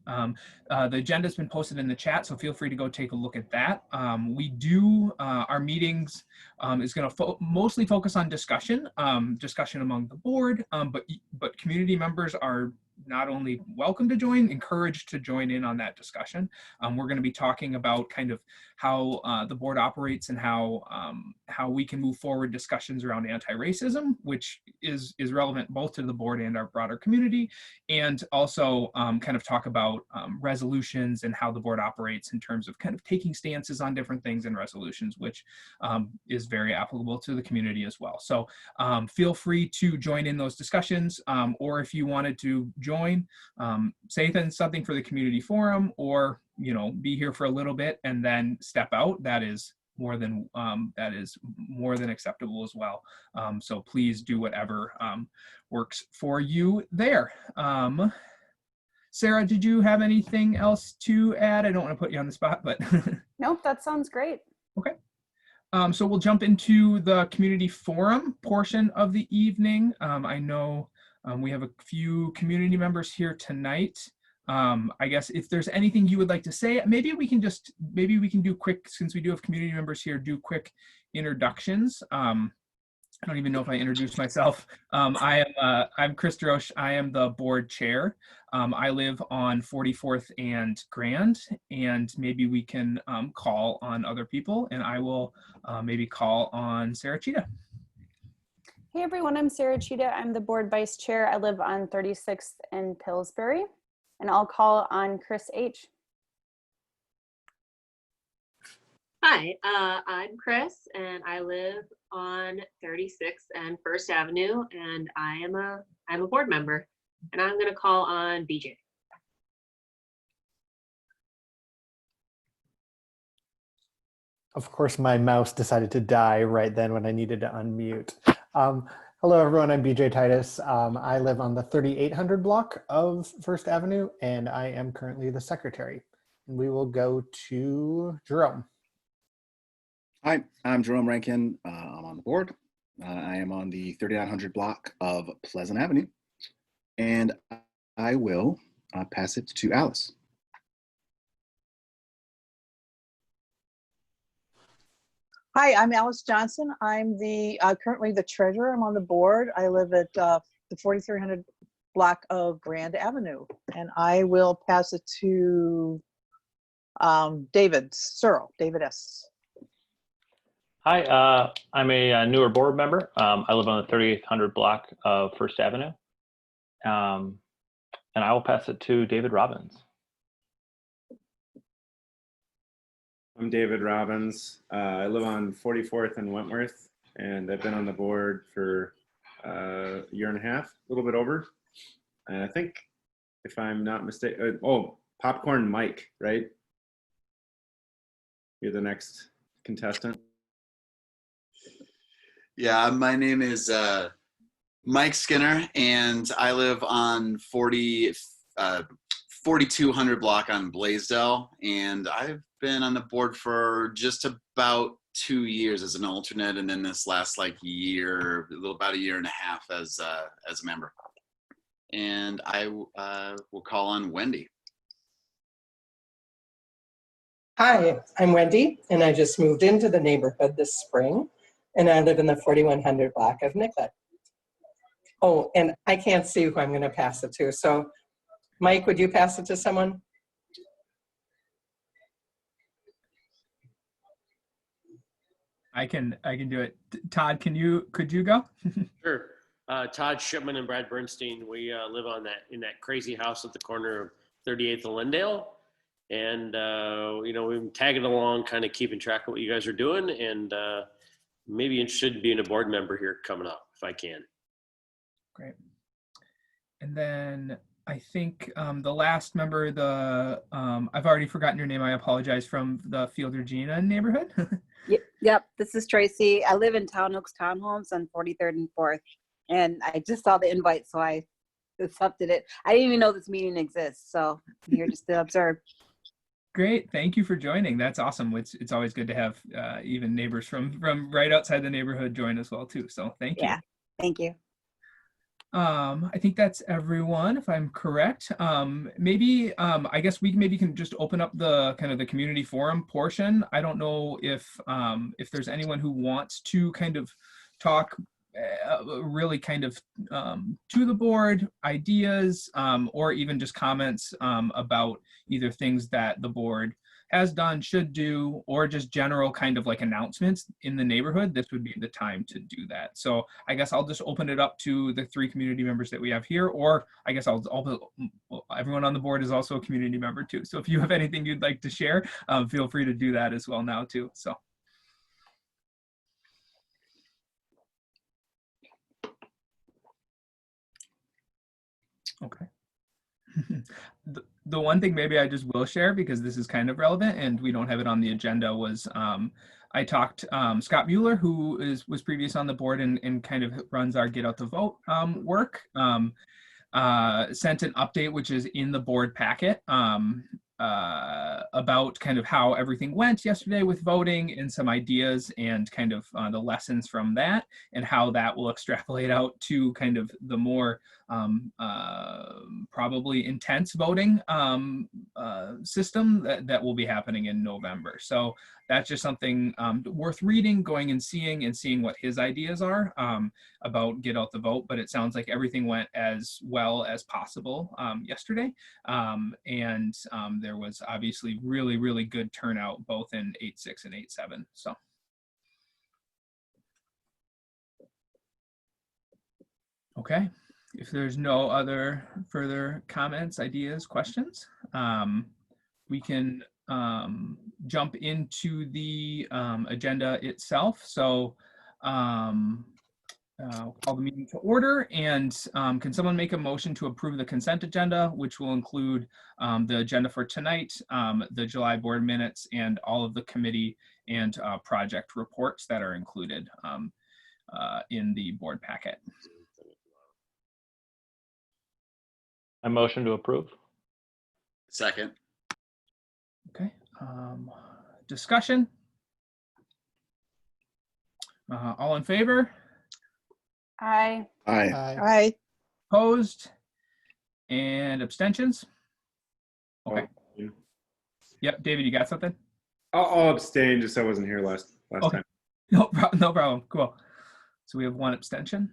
The agenda has been posted in the chat, so feel free to go take a look at that. Our meetings is going to mostly focus on discussion among the board, but community members are not only welcome to join, encouraged to join in on that discussion. We're going to be talking about kind of how the board operates and how we can move forward discussions around anti-racism, which is relevant both to the board and our broader community, and also kind of talk about resolutions and how the board operates in terms of kind of taking stances on different things in resolutions, which is very applicable to the community as well. So feel free to join in those discussions, or if you wanted to join, say something for the community forum, or be here for a little bit and then step out. That is more than acceptable as well. So please do whatever works for you there. Sarah, did you have anything else to add? I don't want to put you on the spot, but nope, that sounds great. Okay. So we'll jump into the community forum portion of the evening. I know we have a few community members here tonight. I guess if there's anything you would like to say, maybe we can do quick, since we do have community members here, do quick introductions. I don't even know if I introduced myself. I'm Chris DesRoches. I am the board chair. I live on 44th and Grand, and maybe we can call on other people, and I will maybe call on Sarah Cheetah. Hey everyone, I'm Sarah Cheetah. I'm the board vice chair. I live on 36th and Pillsbury, and I'll call on Chris H. Hi, I'm Chris, and I live on 36th and First Avenue, and I'm a board member, and I'm going to call on BJ. Of course, my mouse decided to die right then when I needed to unmute. Hello, everyone. I'm BJ Titus. I live on the 3800 block of First Avenue, and I am currently the secretary. And we will go to Jerome. Hi, I'm Jerome Rankine. I'm on the board. I am on the 3900 block of Pleasant Avenue, and I will pass it to Alice. Hi, I'm Alice Johnson. I'm currently the treasurer. I'm on the board. I live at the 4300 block of Grand Avenue, and I will pass it to David Searl, David S. Hi, I'm a newer board member. I live on the 3800 block of First Avenue, and I will pass it to David Robbins. I'm David Robbins. I live on 44th and Wentworth, and I've been on the board for a year and a half, a little bit over. And I think, if I'm not mistaken, Popcorn Mike, right? You're the next contestant. Yeah, my name is Mike Skinner, and I live on 4200 block on Blaisdell, and I've been on the board for just about 2 years as an alternate, and then this last about a year and a half as a member. And I will call on Wendy. Hi, I'm Wendy, and I just moved into the neighborhood this spring, and I live in the 4100 block of Nicollet. Oh, and I can't see who I'm going to pass it to. So, Mike, would you pass it to someone? I can do it. Todd, could you go? Sure. Todd Shipman and Brad Bernstein. We live in that crazy house at the corner of 38th and Lindale. And, we've been tagging along, kind of keeping track of what you guys are doing, and maybe interested in being a board member here coming up, if I can. Great. And then I think the last member, I've already forgotten your name, I apologize, from the Field Regina neighborhood. Yep, this is Tracy. I live in Town Oaks Townhomes on 43rd and 4th, and I just saw the invite, so I accepted it. I didn't even know this meeting exists, so I'm here just to observe. Great, thank you for joining. That's awesome. It's always good to have even neighbors from right outside the neighborhood join as well too. So thank you. Yeah, thank you. I think that's everyone, if I'm correct. Maybe I guess we maybe can just open up the kind of the community forum portion. I don't know if there's anyone who wants to kind of talk really kind of to the board, ideas, or even just comments about either things that the board has done, should do, or just general kind of like announcements in the neighborhood. This would be the time to do that. So I guess I'll just open it up to the 3 community members that we have here, or I guess everyone on the board is also a community member too. So if you have anything you'd like to share, feel free to do that as well now too. So. Okay. The one thing maybe I just will share, because this is kind of relevant and we don't have it on the agenda, was I talked, Scott Mueller, who was previous on the board and kind of runs our Get Out the Vote work, sent an update, which is in the board packet, about kind of how everything went yesterday with voting and some ideas and kind of the lessons from that and how that will extrapolate out to kind of the more probably intense voting system that will be happening in November. So that's just something worth reading, going and seeing what his ideas are about Get Out the Vote. But it sounds like everything went as well as possible yesterday. And there was obviously really, really good turnout both in 8-6 and 8-7. So. Okay. If there's no other further comments, ideas, questions, we can jump into the agenda itself. So call the meeting to order, and can someone make a motion to approve the consent agenda, which will include the agenda for tonight, the July board minutes, and all of the committee and project reports that are included in the board packet. I motion to approve. Second. Okay. Discussion. All in favor? Aye. Aye. Aye. Opposed? And abstentions? Okay. Oh, Yep. David, you got something? I'll abstain, just I wasn't here last Okay. time. No problem. Cool. So we have 1 abstention.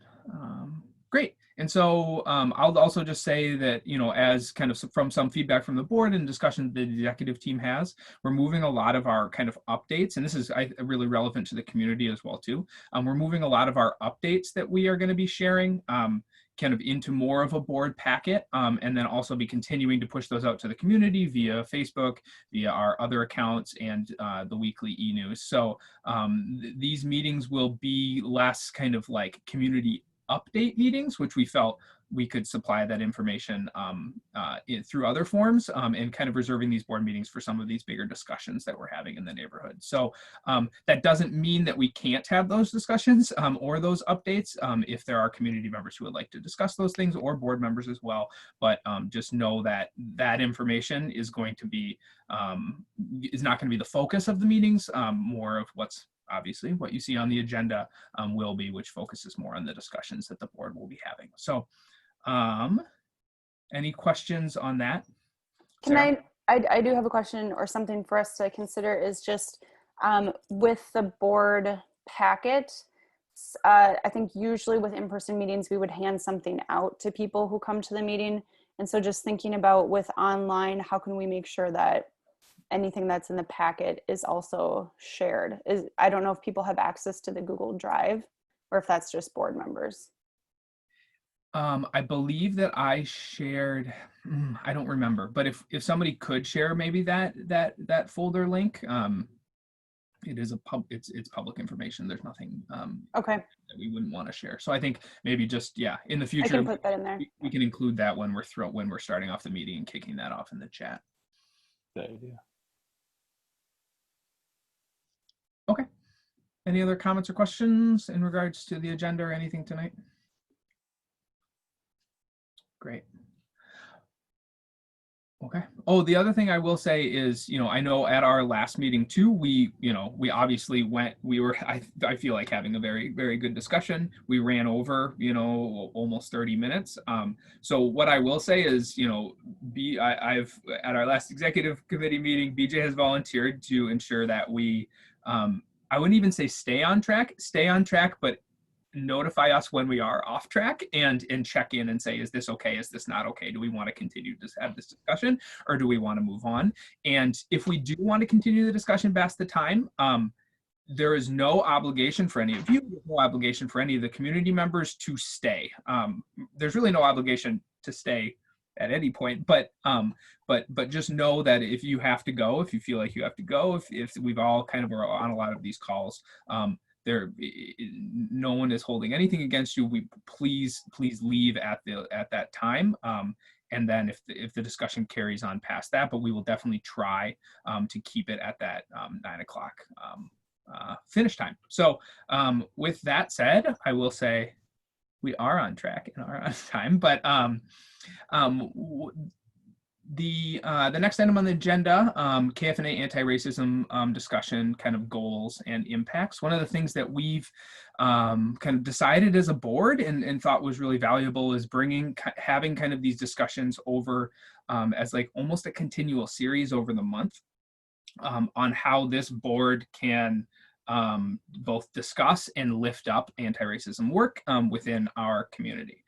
Great. And so I'll also just say that, you know, as kind of from some feedback from the board and discussion the executive team has, we're moving a lot of our kind of updates, and this is really relevant to the community as well too. We're moving a lot of our updates that we are going to be sharing kind of into more of a board packet, and then also be continuing to push those out to the community via Facebook, via our other accounts, and the weekly e-news. So these meetings will be less kind of like community update meetings, which we felt we could supply that information through other forms, and kind of reserving these board meetings for some of these bigger discussions that we're having in the neighborhood. So that doesn't mean that we can't have those discussions or those updates if there are community members who would like to discuss those things, or board members as well. But just know that that information is going to be, is not going to be the focus of the meetings, more of what's obviously what you see on the agenda will be, which focuses more on the discussions that the board will be having. So any questions on that? Can I do have a question or something for us to consider, is just with the board packet, I think usually with in-person meetings, we would hand something out to people who come to the meeting. And so just thinking about with online, how can we make sure that anything that's in the packet is also shared? I don't know if people have access to the Google Drive or if that's just board members. I believe that I shared, I don't remember, but if somebody could share maybe that folder link, it is it's public information. There's nothing okay that we wouldn't want to share. So I think maybe just, yeah, in the future, I can put that in there. We can include that when we're starting off the meeting and kicking that off in the chat. Good idea. Okay. Any other comments or questions in regards to the agenda or anything tonight? Great. Okay. Oh, the other thing I will say is, I know at our last meeting too, we obviously I feel like having a very, very good discussion. We ran over, almost 30 minutes. So what I will say is, I've at our last executive committee meeting, BJ has volunteered to ensure that we, I wouldn't even say stay on track, but notify us when we are off track and check in and say, is this okay? Is this not okay? Do we want to continue to have this discussion, or do we want to move on? And if we do want to continue the discussion past the time, there is no obligation for any of you, no obligation for any of the community members to stay. There's really no obligation to stay at any point, but just know that if you have to go, if you feel like you have to go, if we've all kind of are on a lot of these calls, no one is holding anything against you. We please leave at that time, and then if the discussion carries on past that, but we will definitely try to keep it at that 9 o'clock finish time. So with that said, I will say we are on track and are on time, but the next item on the agenda, KFNA anti-racism discussion, kind of goals and impacts. One of the things that we've kind of decided as a board and thought was really valuable is having kind of these discussions over as like almost a continual series over the month on how this board can both discuss and lift up anti-racism work within our community.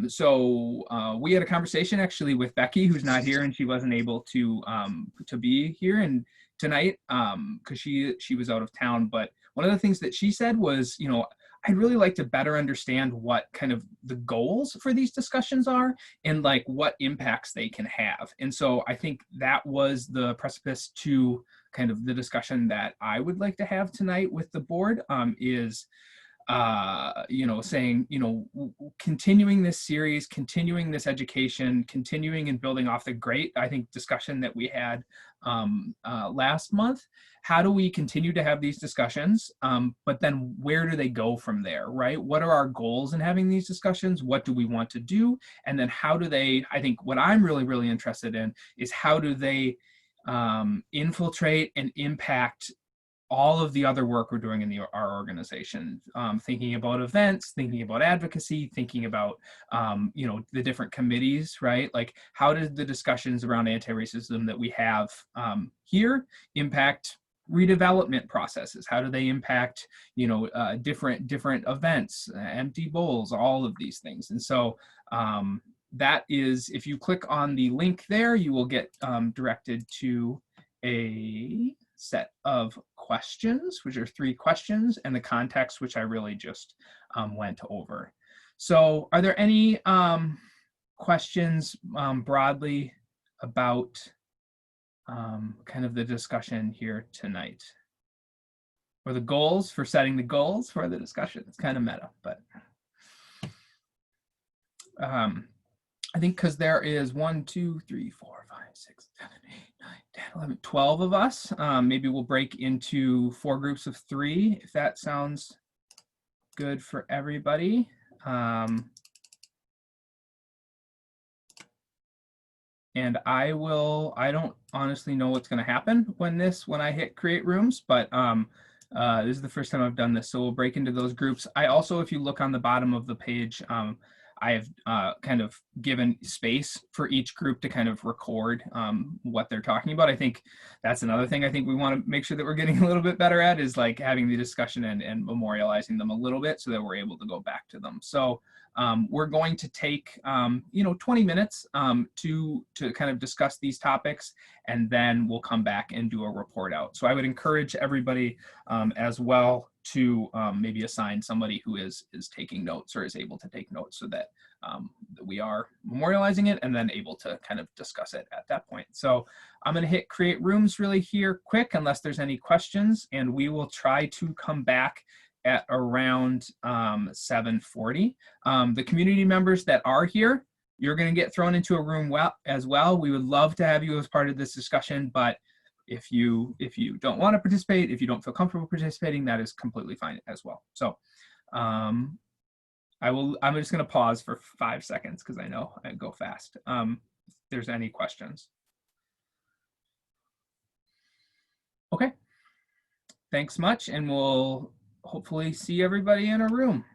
So we had a conversation actually with Becky, who's not here, and she wasn't able to be here and tonight because she was out of town. But one of the things that she said was, I'd really like to better understand what kind of the goals for these discussions are and like what impacts they can have. And so I think that was the precipice to kind of the discussion that I would like to have tonight with the board is, saying, continuing this series, continuing this education, continuing and building off the great, I think, discussion that we had last month. How do we continue to have these discussions? But then where do they go from there, right? What are our goals in having these discussions? What do we want to do? And then how do they, I think what I'm really, really interested in is how do they infiltrate and impact all of the other work we're doing in our organization, thinking about events, thinking about advocacy, thinking about, the different committees, right? Like how does the discussions around anti-racism that we have here impact redevelopment processes? How do they impact, different events, empty bowls, all of these things? And so that is, if you click on the link there, you will get directed to a set of questions, which are 3 questions, and the context, which I really just went over. So are there any questions broadly about kind of the discussion here tonight? Or the goals, for setting the goals for the discussion? It's kind of meta, but I think because there is 1, 2, 3, 4, 5, 6, 7, 8, 9, 10, 11, 12 of us. Maybe we'll break into 4 groups of 3, if that sounds good for everybody. And I don't honestly know what's going to happen when I hit create rooms, but this is the first time I've done this. So we'll break into those groups. I also, if you look on the bottom of the page, I have kind of given space for each group to kind of record what they're talking about. I think that's another thing I think we want to make sure that we're getting a little bit better at is like having the discussion and memorializing them a little bit so that we're able to go back to them. So we're going to take 20 minutes to kind of discuss these topics, and then we'll come back and do a report out. So I would encourage everybody as well to maybe assign somebody who is taking notes or is able to take notes so that we are memorializing it and then able to kind of discuss it at that point. So I'm going to hit create rooms really here quick unless there's any questions, and we will try to come back at around 7:40. The community members that are here, you're going to get thrown into a room as well. We would love to have you as part of this discussion, but if you don't want to participate, if you don't feel comfortable participating, that is completely fine as well. So I'm just going to pause for 5 seconds because I know I go fast. If there's any questions. Okay. Thanks much, and we'll hopefully see everybody in a room.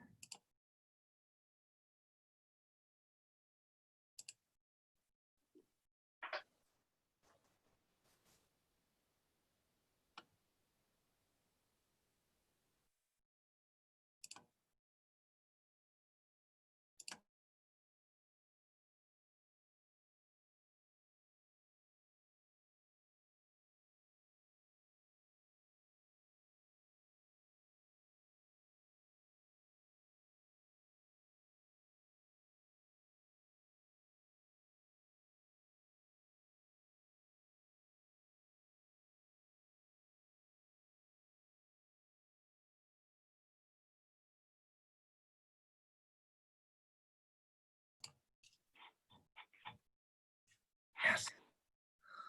Yes.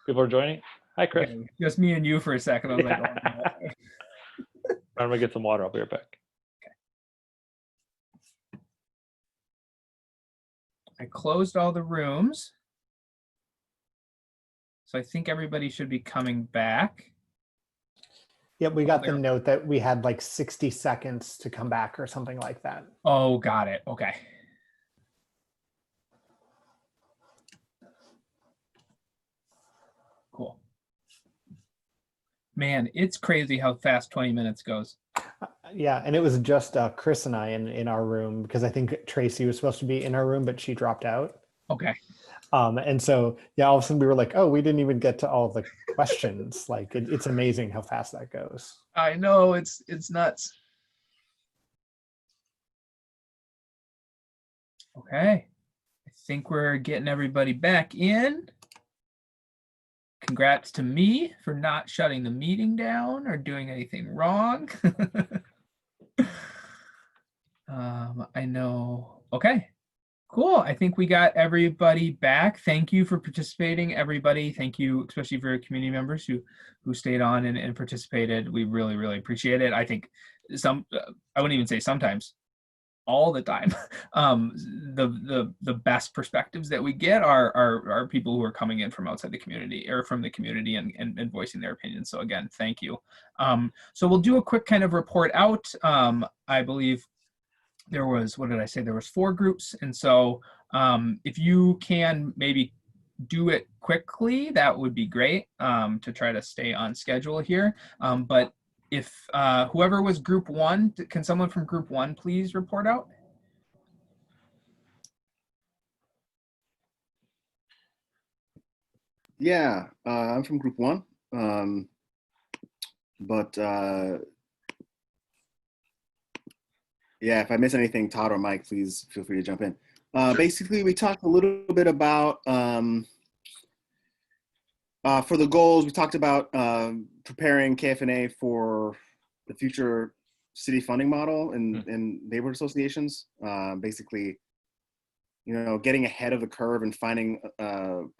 People are joining. Hi, Chris. Okay, just me and you for a second. I was like, oh, no. I'm gonna get some water. I'll be right back. I closed all the rooms. So I think everybody should be coming back. Yep, we got the note that we had like 60 seconds to come back or something like that. Oh, got it. Okay. Cool. Man, it's crazy how fast 20 minutes goes. Yeah, and it was just Chris and I in our room, because I think Tracy was supposed to be in our room, but she dropped out. Okay. And so, yeah, all of a sudden we were like, oh, we didn't even get to all the questions. Like, it's amazing how fast that goes. I know, it's nuts. Okay. I think we're getting everybody back in. Congrats to me for not shutting the meeting down or doing anything wrong. I know. Okay, cool. I think we got everybody back. Thank you for participating, everybody. Thank you, especially for community members who stayed on and participated. We really, really appreciate it. I think I wouldn't even say sometimes, all the time. The best perspectives that we get are people who are coming in from outside the community or from the community and voicing their opinions. So again, thank you. So we'll do a quick kind of report out. I believe there was, what did I say? There was 4 groups. And so if you can maybe do it quickly, that would be great, to try to stay on schedule here. But if whoever was group 1, can someone from group 1 please report out? Yeah, I'm from group 1. Yeah, if I miss anything, Todd or Mike, please feel free to jump in. Basically, we talked a little bit about, for the goals, we talked about preparing KFNA for the future city funding model in neighborhood associations. Basically, getting ahead of the curve and finding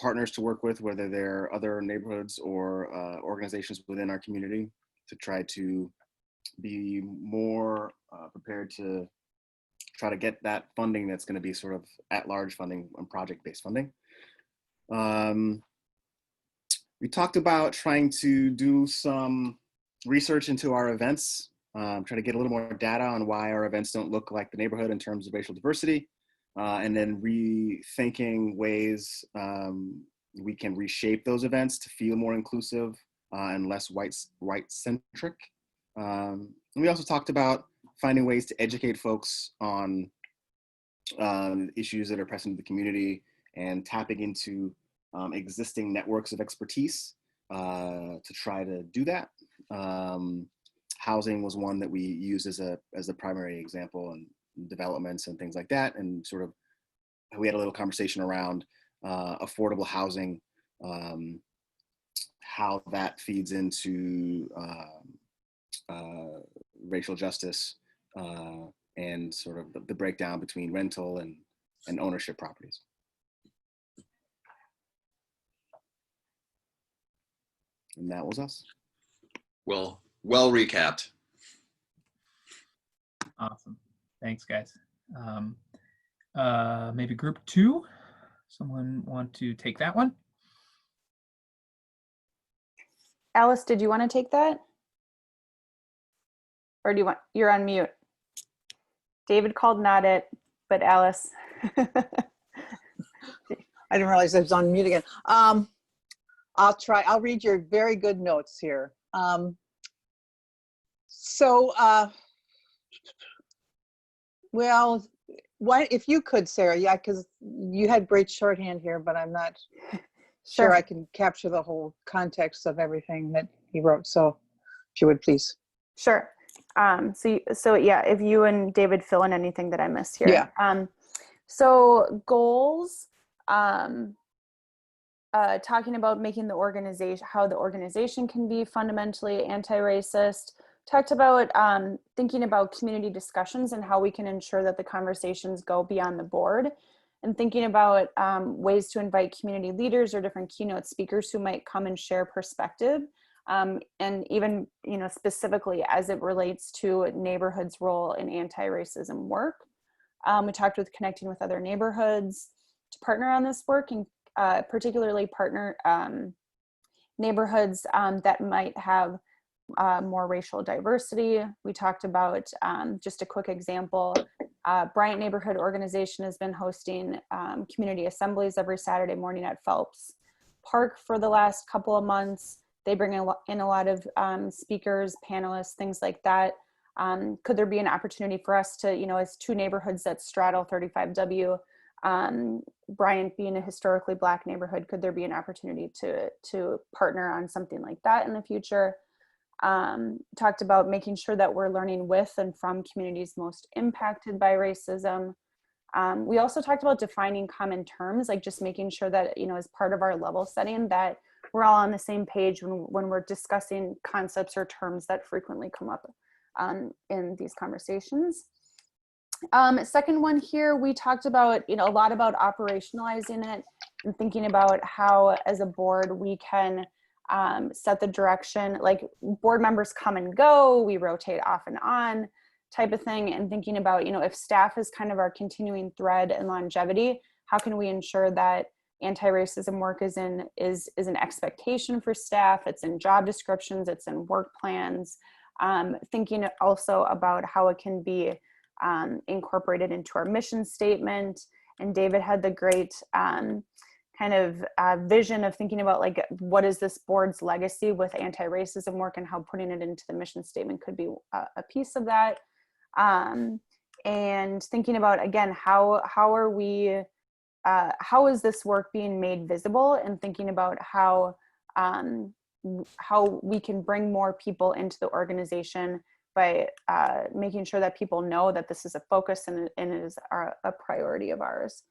partners to work with, whether they're other neighborhoods or organizations within our community, to try to be more prepared to try to get that funding that's going to be sort of at-large funding and project-based funding. We talked about trying to do some research into our events, try to get a little more data on why our events don't look like the neighborhood in terms of racial diversity, and then rethinking ways we can reshape those events to feel more inclusive and less white-centric. And we also talked about finding ways to educate folks on issues that are pressing to the community and tapping into existing networks of expertise to try to do that. Housing was one that we used as a primary example, and developments and things like that. And sort of, we had a little conversation around affordable housing, how that feeds into racial justice, and sort of the breakdown between rental and ownership properties. And that was us. Well recapped. Awesome. Thanks, guys. Maybe group 2, someone want to take that one? Alice, did you want to take that? Or do you want, you're on mute. David called not it, but Alice. I didn't realize I was on mute again. I'll try. I'll read your very good notes here. Well, why, if you could, Sarah, yeah, because you had great shorthand here, but I'm not sure I can capture the whole context of everything that he wrote. So if you would, please. Sure. So yeah, if you and David fill in anything that I missed here. Yeah. So goals, talking about making the organization, how the organization can be fundamentally anti-racist, talked about thinking about community discussions and how we can ensure that the conversations go beyond the board, and thinking about ways to invite community leaders or different keynote speakers who might come and share perspective. And even, specifically as it relates to neighborhoods' role in anti-racism work. We talked with connecting with other neighborhoods to partner on this work, and particularly partner neighborhoods that might have more racial diversity. We talked about, just a quick example, Bryant Neighborhood Organization has been hosting community assemblies every Saturday morning at Phelps Park for the last couple of months. They bring in a lot of speakers, panelists, things like that. Could there be an opportunity for us to, as two neighborhoods that straddle 35W, Bryant being a historically Black neighborhood, could there be an opportunity to partner on something like that in the future? Talked about making sure that we're learning with and from communities most impacted by racism. We also talked about defining common terms, like just making sure that, as part of our level setting, that we're all on the same page when we're discussing concepts or terms that frequently come up in these conversations. Second one here, we talked about, a lot about operationalizing it and thinking about how, as a board, we can set the direction. Like, board members come and go, we rotate off and on type of thing, and thinking about, if staff is kind of our continuing thread and longevity, how can we ensure that anti-racism work is an expectation for staff, it's in job descriptions, it's in work plans, thinking also about how it can be incorporated into our mission statement. And David had the great vision of thinking about, like, what is this board's legacy with anti-racism work, and how putting it into the mission statement could be a piece of that. And thinking about, again, how is this work being made visible, and thinking about how we can bring more people into the organization by making sure that people know that this is a focus and it is a priority of ours.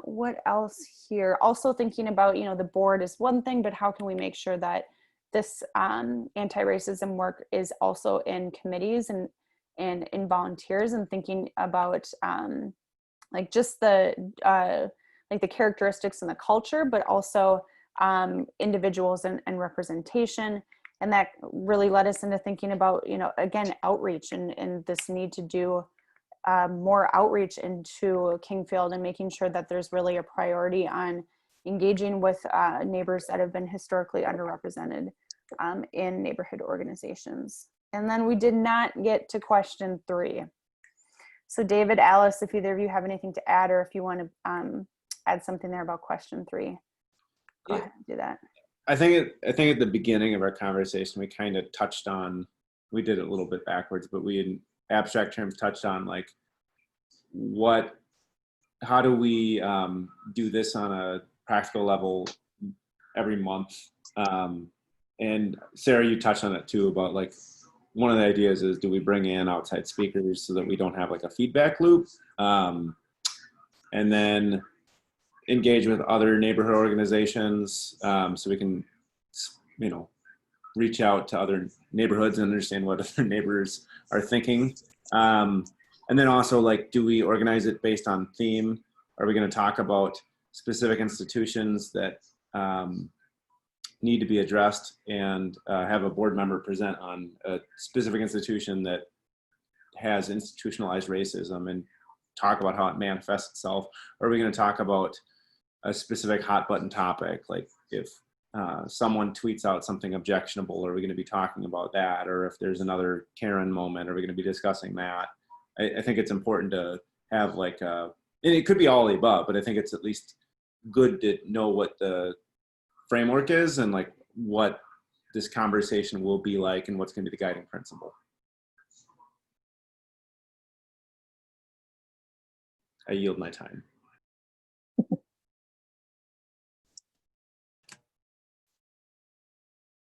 What else here? Also thinking about, the board is one thing, but how can we make sure that this anti-racism work is also in committees and in volunteers, and thinking about like just the characteristics and the culture, but also individuals and representation. And that really led us into thinking about, again, outreach and this need to do more outreach into Kingfield, and making sure that there's really a priority on engaging with neighbors that have been historically underrepresented in neighborhood organizations. And then we did not get to question 3. So David, Alice, if either of you have anything to add, or if you want to add something there about question 3, go ahead and do that. I think at the beginning of our conversation, we kind of touched on, we did it a little bit backwards, but we in abstract terms touched on, like, how do we do this on a practical level every month? And Sarah, you touched on it too, about, like, one of the ideas is, do we bring in outside speakers so that we don't have, like, a feedback loop? And then engage with other neighborhood organizations, so we can, reach out to other neighborhoods and understand what other neighbors are thinking. And then also, like, do we organize it based on theme? Are we going to talk about specific institutions that need to be addressed, and have a board member present on a specific institution that has institutionalized racism and talk about how it manifests itself? Or are we going to talk about a specific hot button topic? Like, if someone tweets out something objectionable, are we going to be talking about that? Or if there's another Karen moment, are we going to be discussing that? I think it's important to have like and it could be all the above, but I think it's at least good to know what the framework is and like what this conversation will be like and what's going to be the guiding principle. I yield my time.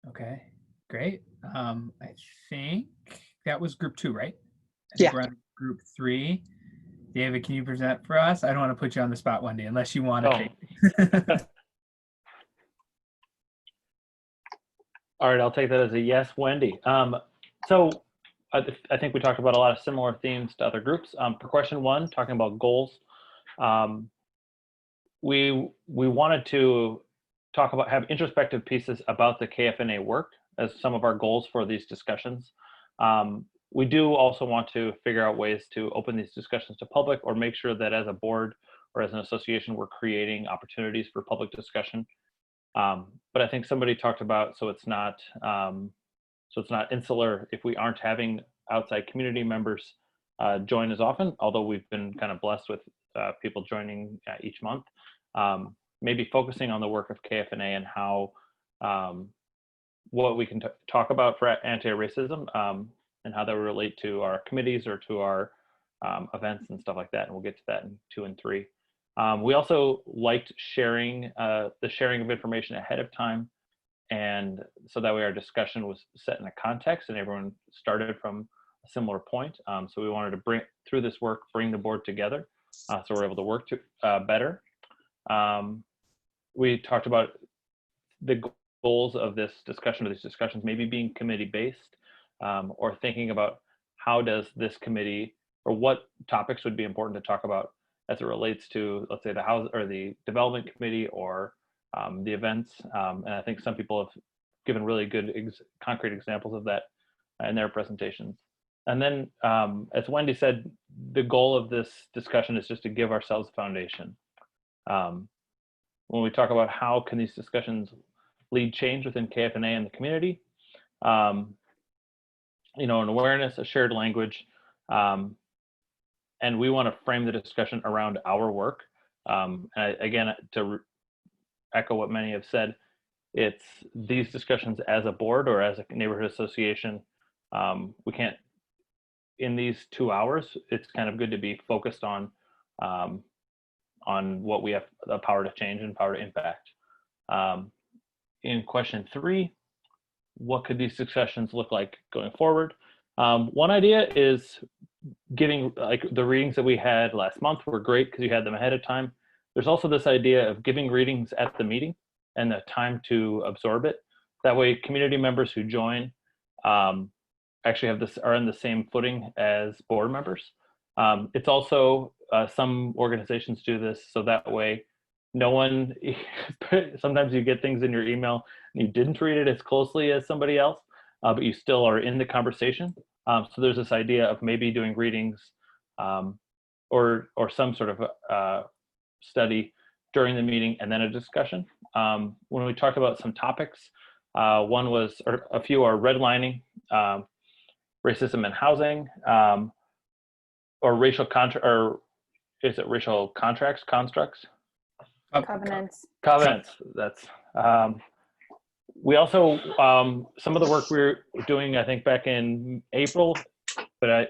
Okay, great. I think that was group 2, right? I think Yeah. we're on group 3. David, can you present for us? I don't want to put you on the spot, Wendy, unless you want to take. All right, I'll take that as a yes, Wendy. So I think we talked about a lot of similar themes to other groups. For question 1, talking about goals, we wanted to talk about, have introspective pieces about the KFNA work as some of our goals for these discussions. We do also want to figure out ways to open these discussions to public or make sure that as a board or as an association, we're creating opportunities for public discussion. But I think somebody talked about, so it's not insular if we aren't having outside community members join as often, although we've been kind of blessed with people joining each month. Maybe focusing on the work of KFNA and how, what we can talk about for anti-racism and how that would relate to our committees or to our events and stuff like that. And we'll get to that in 2 and 3. We also liked sharing the sharing of information ahead of time. And so that way our discussion was set in a context and everyone started from a similar point. So we wanted to bring, through this work, bring the board together so we're able to work better. We talked about the goals of this discussion, or these discussions maybe being committee-based, or thinking about how does this committee, or what topics would be important to talk about as it relates to, let's say, the house or the development committee or the events. And I think some people have given really good concrete examples of that in their presentations. And then, as Wendy said, the goal of this discussion is just to give ourselves a foundation. When we talk about how can these discussions lead change within KFNA and the community, you know, an awareness, a shared language, and we want to frame the discussion around our work. And again, to echo what many have said, it's these discussions as a board or as a neighborhood association. We can't, in these 2 hours, it's kind of good to be focused on what we have the power to change and power to impact. In question 3, what could these discussions look like going forward? One idea is giving, like the readings that we had last month were great because you had them ahead of time. There's also this idea of giving readings at the meeting and the time to absorb it. That way community members who join actually have this, are in the same footing as board members. It's also, some organizations do this so that way no one, sometimes you get things in your email and you didn't read it as closely as somebody else, but you still are in the conversation. So there's this idea of maybe doing readings or some sort of study during the meeting and then a discussion. When we talked about some topics, one was, or a few are redlining, racism in housing, or racial contract, or is it racial contracts, constructs? Covenants. Covenants, that's, we also, some of the work we were doing, I think back in April, but I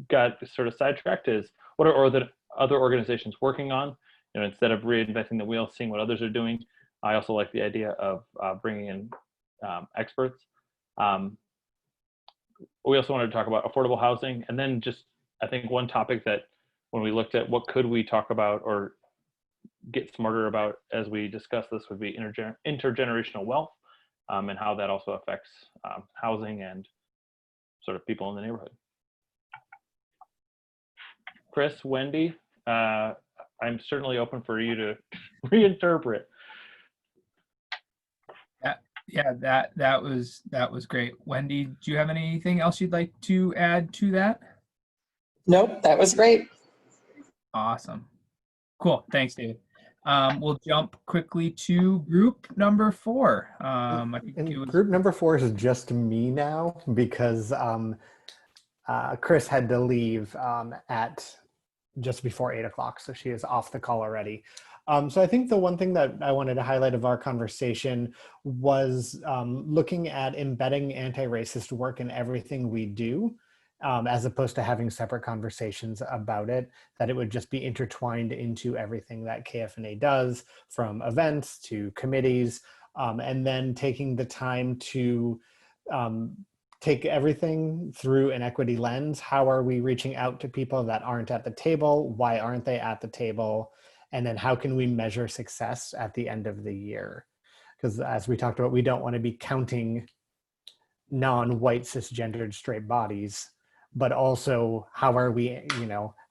got sort of sidetracked, is what are the other organizations working on? You know, instead of reinventing the wheel, seeing what others are doing. I also like the idea of bringing in experts. We also wanted to talk about affordable housing, and then just, I think one topic that when we looked at what could we talk about or get smarter about as we discuss this would be intergenerational wealth, and how that also affects housing and sort of people in the neighborhood. Chris, Wendy, I'm certainly open for you to reinterpret. Yeah, that was great. Wendy, do you have anything else you'd like to add to that? Nope, that was great. Awesome. Cool. Thanks, David. We'll jump quickly to group number 4. I think And it was group number 4 is just me now because Chris had to leave at just before 8 o'clock, so she is off the call already. So I think the one thing that I wanted to highlight of our conversation was looking at embedding anti-racist work in everything we do, as opposed to having separate conversations about it, that it would just be intertwined into everything that KFNA does, from events to committees, and then taking the time to take everything through an equity lens. How are we reaching out to people that aren't at the table? Why aren't they at the table? And then how can we measure success at the end of the year? Because as we talked about, we don't want to be counting non-white cisgendered straight bodies, but also how are we,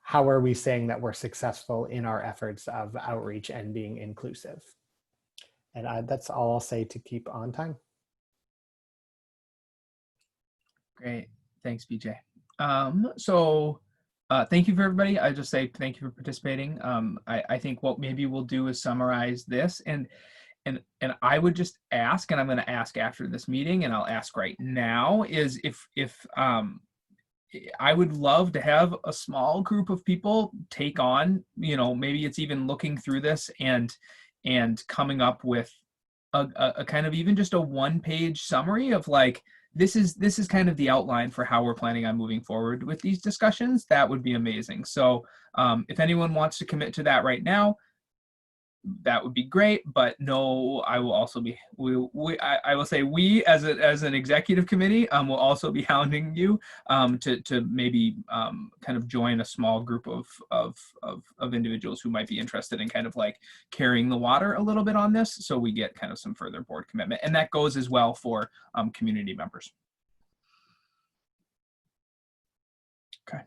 how are we saying that we're successful in our efforts of outreach and being inclusive? And that's all I'll say to keep on time. great. Thanks, BJ. Thank you for everybody. I just say thank you for participating. I think what maybe we'll do is summarize this, and I would just ask, and I'm going to ask after this meeting, and I'll ask right now, is if I would love to have a small group of people take on, maybe it's even looking through this and coming up with a kind of even just a 1-page summary of like, this is kind of the outline for how we're planning on moving forward with these discussions. That would be amazing. So if anyone wants to commit to that right now, that would be great. But no, I will also be, I will say we as an executive committee will also be hounding you to maybe kind of join a small group of individuals who might be interested in kind of like carrying the water a little bit on this, so we get kind of some further board commitment. And that goes as well for community members. Okay.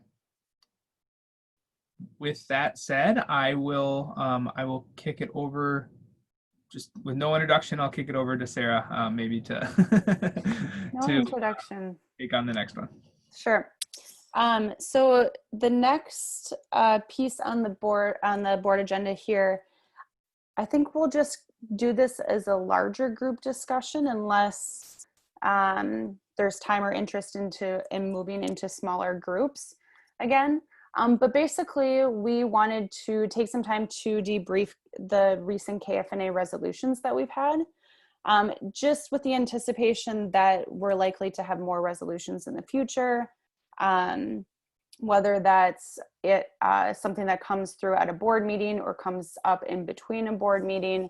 With that said, I will kick it over, just with no introduction. I'll kick it over to Sarah, maybe to No introduction. Take on the next one. Sure. So the next piece on the board agenda here, I think we'll just do this as a larger group discussion unless there's time or interest in moving into smaller groups again. But basically, we wanted to take some time to debrief the recent KFNA resolutions that we've had, just with the anticipation that we're likely to have more resolutions in the future, whether that's something that comes through at a board meeting or comes up in between a board meeting.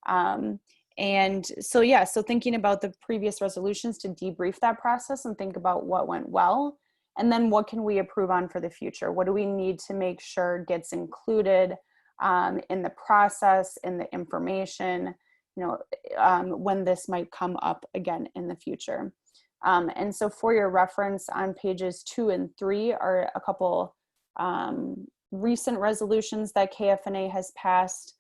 And so, yeah, so thinking about the previous resolutions to debrief that process and think about what went well. And then what can we improve on for the future? What do we need to make sure gets included in the process, in the information, when this might come up again in the future. And so for your reference, on pages 2 and 3 are a couple recent resolutions that KFNA has passed.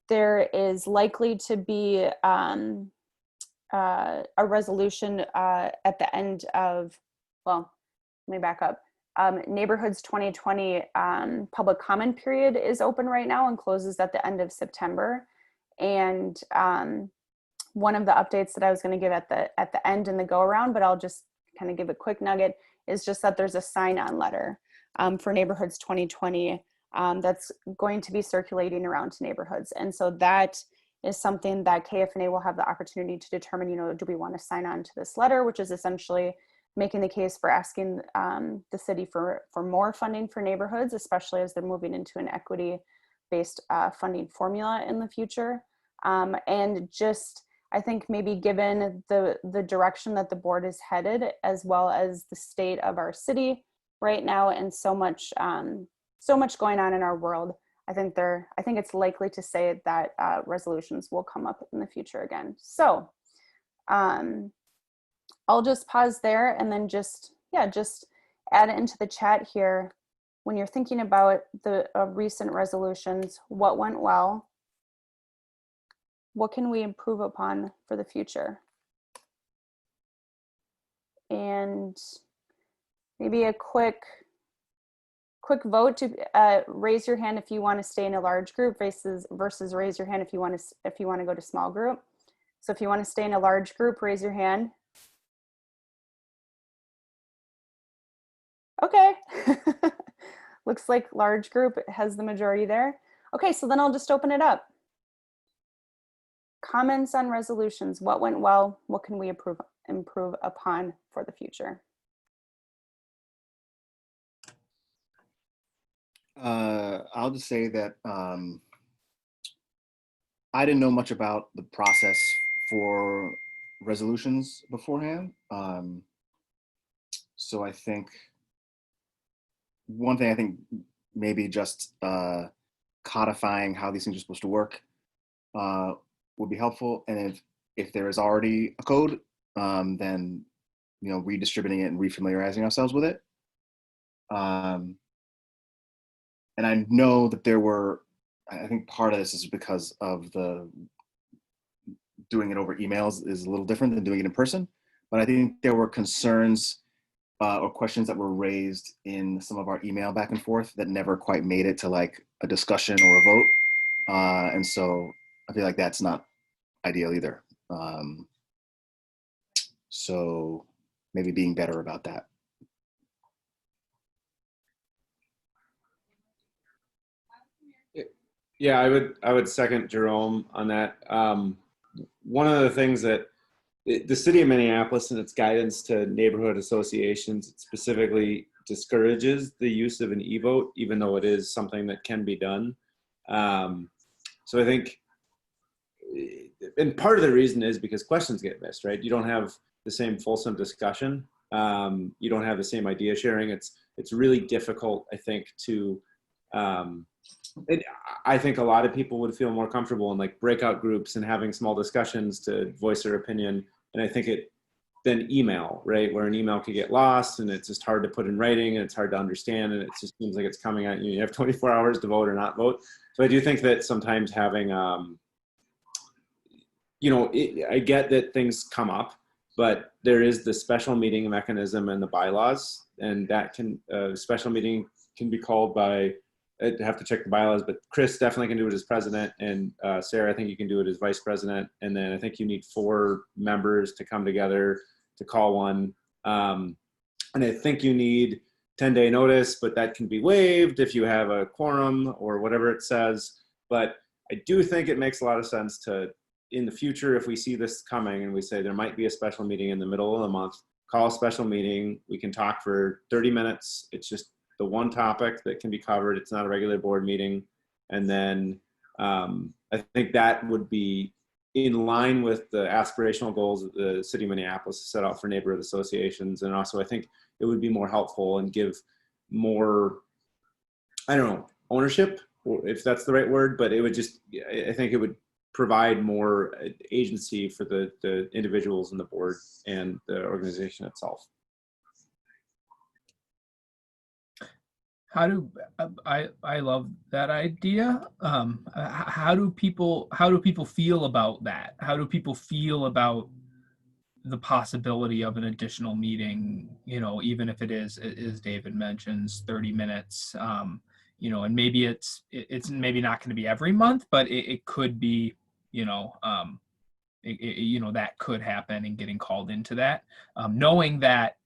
There is likely to be a resolution at the end of, well, let me back up. Neighborhoods 2020 public comment period is open right now and closes at the end of September. And one of the updates that I was going to give at the end in the go around, but I'll just kind of give a quick nugget, is just that there's a sign-on letter for Neighborhoods 2020 that's going to be circulating around to neighborhoods. And so that is something that KFNA will have the opportunity to determine, do we want to sign on to this letter, which is essentially making the case for asking the city for more funding for neighborhoods, especially as they're moving into an equity-based funding formula in the future. And just, I think maybe given the direction that the board is headed, as well as the state of our city right now, and so much going on in our world, I think it's likely to say that resolutions will come up in the future again. So I'll just pause there and then just add it into the chat here. When you're thinking about the recent resolutions, what went well? What can we improve upon for the future? And maybe a quick quick vote to raise your hand if you want to stay in a large group versus raise your hand if you want to go to small group. So if you want to stay in a large group, raise your hand. Okay. Looks like large group has the majority there. Okay, so then I'll just open it up. Comments on resolutions. What went well? What can we improve upon for the future? I'll just say that I didn't know much about the process for resolutions beforehand. So I think one thing, I think maybe just codifying how these things are supposed to work would be helpful. And if there is already a code, then, you know, redistributing it and refamiliarizing ourselves with it. And I know that there were, I think part of this is because of the doing it over emails is a little different than doing it in person. But I think there were concerns or questions that were raised in some of our email back and forth that never quite made it to like a discussion or a vote. And so I feel like that's not ideal either. So maybe being better about that. Yeah, I would second Jerome on that. One of the things that the city of Minneapolis and its guidance to neighborhood associations specifically discourages the use of an e-vote, even though it is something that can be done. So I think, and part of the reason is because questions get missed, right? You don't have the same fulsome discussion. You don't have the same idea sharing. It's really difficult, I think, to, I think a lot of people would feel more comfortable in like breakout groups and having small discussions to voice their opinion. And I think then email, right? Where an email could get lost and it's just hard to put in writing and it's hard to understand. And it just seems like it's coming at you. You have 24 hours to vote or not vote. So I do think that sometimes having, you know, I get that things come up, but there is the special meeting mechanism and the bylaws, and that can, special meeting can be called by, I'd have to check the bylaws, but Chris definitely can do it as president, and Sarah, I think you can do it as vice president. And then I think you need 4 members to come together to call one. And I think you need 10-day notice, but that can be waived if you have a quorum or whatever it says. But I do think it makes a lot of sense to, in the future, if we see this coming and we say there might be a special meeting in the middle of the month, call a special meeting. We can talk for 30 minutes. It's just the one topic that can be covered. It's not a regular board meeting. And then I think that would be in line with the aspirational goals that the city of Minneapolis set out for neighborhood associations. And also I think it would be more helpful and give more, I don't know, ownership, if that's the right word, but it would just, I think it would provide more agency for the individuals in the board and the organization itself. How do I love that idea? How do people feel about that? How do people feel about the possibility of an additional meeting? You know, even if it is, as David mentions, 30 minutes. You know, and maybe it's maybe not going to be every month, but it could be. You know, you know, that could happen, and getting called into that, knowing that.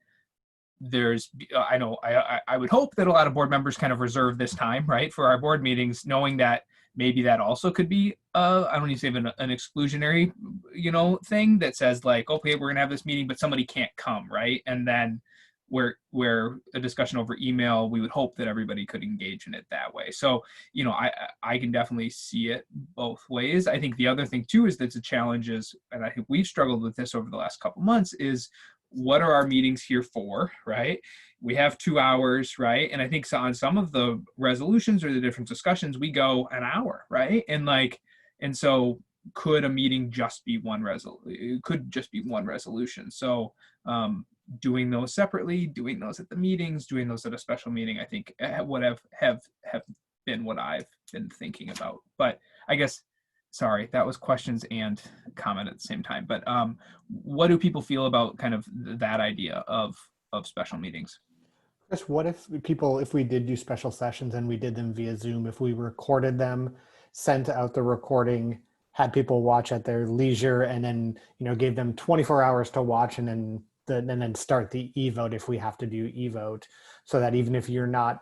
There's, I know, I would hope that a lot of board members kind of reserve this time, right, for our board meetings, knowing that maybe that also could be, I don't need to say an exclusionary, you know, thing that says like, okay, we're gonna have this meeting, but somebody can't come, right? And then where a discussion over email, we would hope that everybody could engage in it that way. So, you know, I can definitely see it both ways. I think the other thing too is that's a challenge is, and I think we've struggled with this over the last couple months, is what are our meetings here for, right? We have 2 hours, right? And I think on some of the resolutions or the different discussions, we go an hour, right? And so could a meeting just be one it could just be one resolution. So doing those separately, doing those at the meetings, doing those at a special meeting, I think would have been what I've been thinking about. But I guess, sorry, that was questions and comment at the same time. But what do people feel about kind of that idea of special meetings? Chris, what if if we did do special sessions and we did them via Zoom, if we recorded them, sent out the recording, had people watch at their leisure, and then, gave them 24 hours to watch, and then start the e-vote if we have to do e-vote, so that even if you're not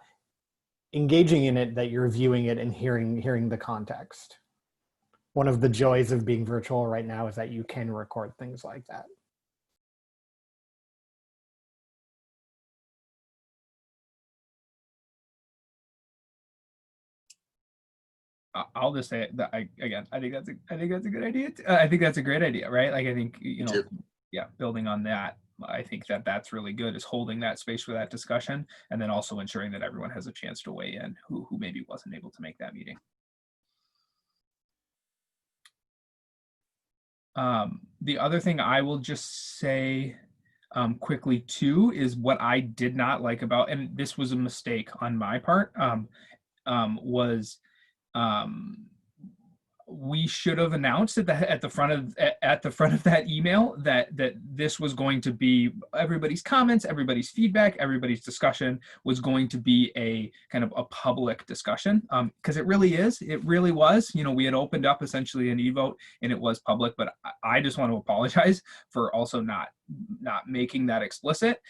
engaging in it, that you're viewing it and hearing the context. One of the joys of being virtual right now is that you can record things like that. I'll just say that I think that's a good idea. I think that's a great idea, right? Like, I think, yeah, building on that, I think that's really good, is holding that space for that discussion, and then also ensuring that everyone has a chance to weigh in who maybe wasn't able to make that meeting. The other thing I will just say quickly too is what I did not like about, and this was a mistake on my part, was we should have announced at the front of that email that this was going to be everybody's comments, everybody's feedback, everybody's discussion was going to be a kind of a public discussion, because it really was. We had opened up essentially an e-vote and it was public, but I just want to apologize for also not making that explicit.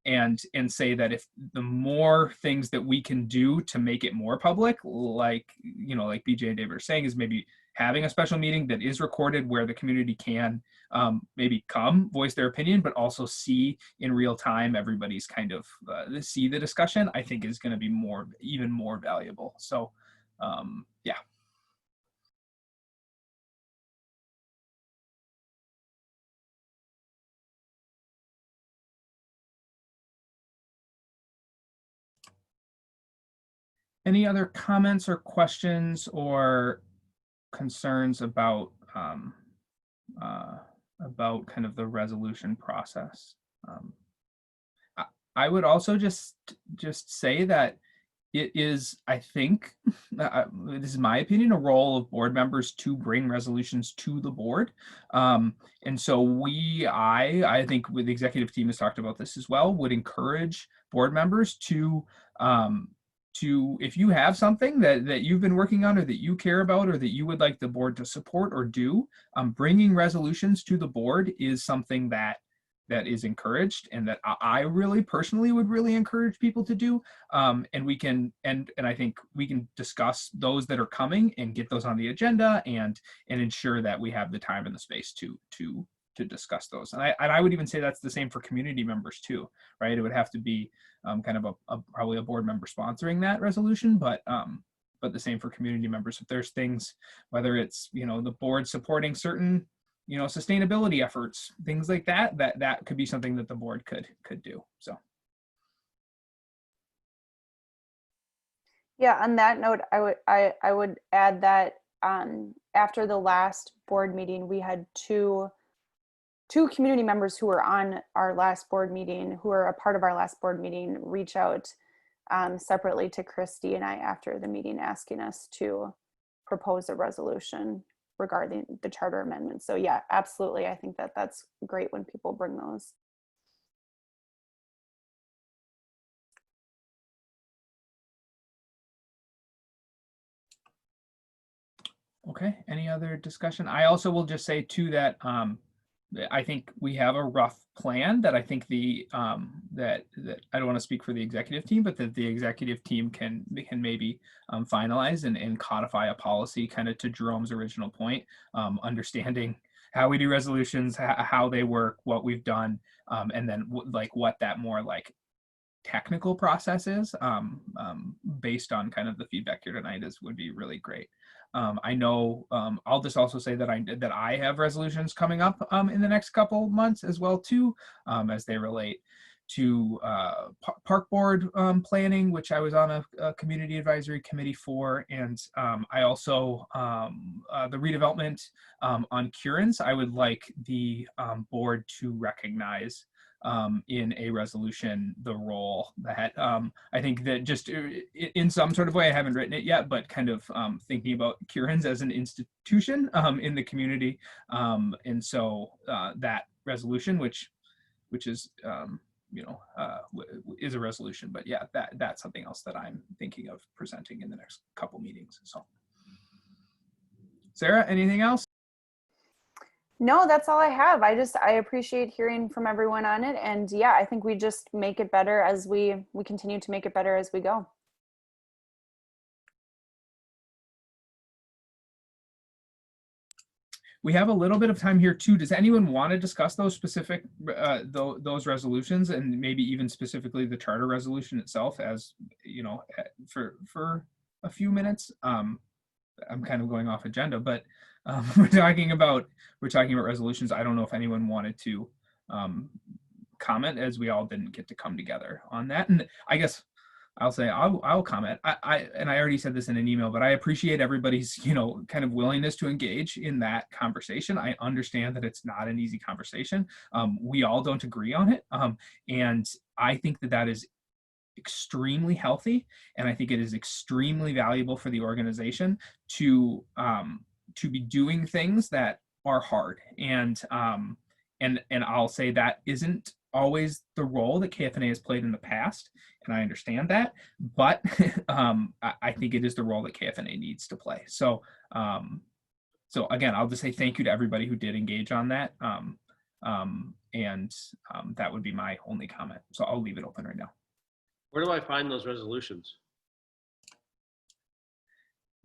And say that if the more things that we can do to make it more public, like BJ and David are saying, is maybe having a special meeting that is recorded where the community can maybe come voice their opinion, but also see in real time everybody's kind of see the discussion, I think is going to be even more valuable. So yeah. Any other comments or questions or concerns about kind of the resolution process? I would also just say that it is, I think, this is my opinion, a role of board members to bring resolutions to the board. And so I think the executive team has talked about this as well, would encourage board members to if you have something that you've been working on or that you care about or that you would like the board to support or do, bringing resolutions to the board is something that is encouraged, and that I really personally would really encourage people to do. And we can, and I think we can discuss those that are coming and get those on the agenda and ensure that we have the time and the space to discuss those. And I would even say that's the same for community members too, right? It would have to be kind of probably a board member sponsoring that resolution, but the same for community members. If there's things, whether it's, the board supporting certain, sustainability efforts, things like that could be something that the board could do. So. Yeah, on that note, I would add that after the last board meeting, we had two community members who were on our last board meeting, who are a part of our last board meeting, reach out separately to Christy and I after the meeting, asking us to propose a resolution regarding the charter amendment. So yeah, absolutely. I think that's great when people bring those. Okay, any other discussion? I also will just say too that I think we have a rough plan that I think that I don't want to speak for the executive team, but that the executive team can maybe finalize and codify a policy, kind of to Jerome's original point, understanding how we do resolutions, how they work, what we've done, and then like what that more like technical process is, based on kind of the feedback here tonight would be really great. I know I'll just also say that I have resolutions coming up in the next couple months as well too, as they relate to park board planning, which I was on a community advisory committee for, and I also the redevelopment on Curans. I would like the board to recognize in a resolution the role that I think that just in some sort of way, I haven't written it yet, but kind of thinking about Curans as an institution in the community, and so that resolution, which is is a resolution. But yeah, that's something else that I'm thinking of presenting in the next couple meetings. So, Sarah, anything else? No, that's all I have. I appreciate hearing from everyone on it. And yeah, I think we just make it better as we continue to make it better as we go. We have a little bit of time here too. Does anyone want to discuss those specific, those resolutions, and maybe even specifically the charter resolution itself, as for a few minutes? I'm kind of going off agenda, but we're talking about resolutions. I don't know if anyone wanted to comment, as we all didn't get to come together on that. And I guess I'll say I'll comment. I already said this in an email, but I appreciate everybody's kind of willingness to engage in that conversation. I understand that it's not an easy conversation. We all don't agree on it, and I think that is extremely healthy, and I think it is extremely valuable for the organization to be doing things that are hard. And I'll say that isn't always the role that KFNA has played in the past, and I understand that, but I think it is the role that KFNA needs to play. So so again, I'll just say thank you to everybody who did engage on that, and that would be my only comment. So I'll leave it open right now. Where do I find those resolutions?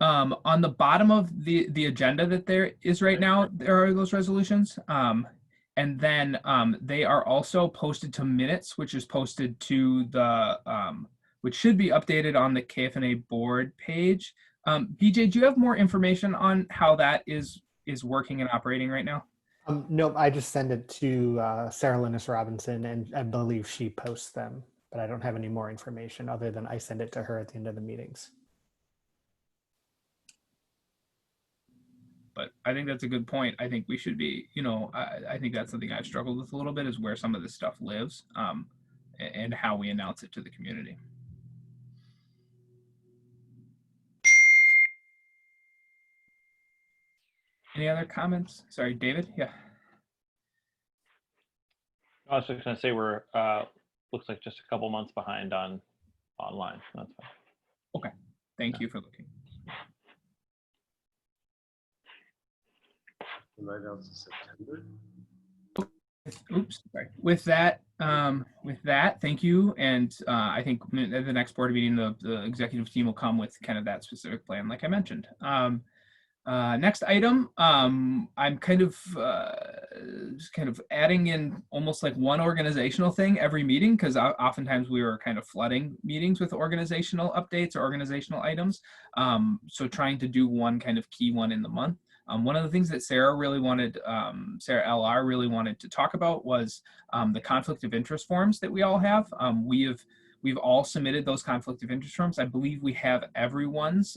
On the bottom of the agenda that there is right now, there are those resolutions. And then they are also posted to minutes, which is posted to the, which should be updated on the KFNA board page. BJ, do you have more information on how that is working and operating right now? Nope, I just send it to Sarah Linus Robinson, and I believe she posts them, but I don't have any more information other than I send it to her at the end of the meetings. But I think that's a good point. I think we should be, I think that's something I've struggled with a little bit, is where some of this stuff lives, and how we announce it to the community. Any other comments? Sorry, David? Yeah. I was just going to say we're, looks like just a couple months behind on online. That's fine. Okay. Thank you for looking. Right out to September. Oops, sorry. With that, thank you. And I think at the next board meeting, the executive team will come with kind of that specific plan, like I mentioned. Next item, I'm kind of just kind of adding in almost like one organizational thing every meeting, because oftentimes we were kind of flooding meetings with organizational updates or organizational items. So trying to do one kind of key one in the month. One of the things that Sarah really wanted, Sarah LR really wanted to talk about was the conflict of interest forms that we all have. We've all submitted those conflict of interest forms. I believe we have everyone's,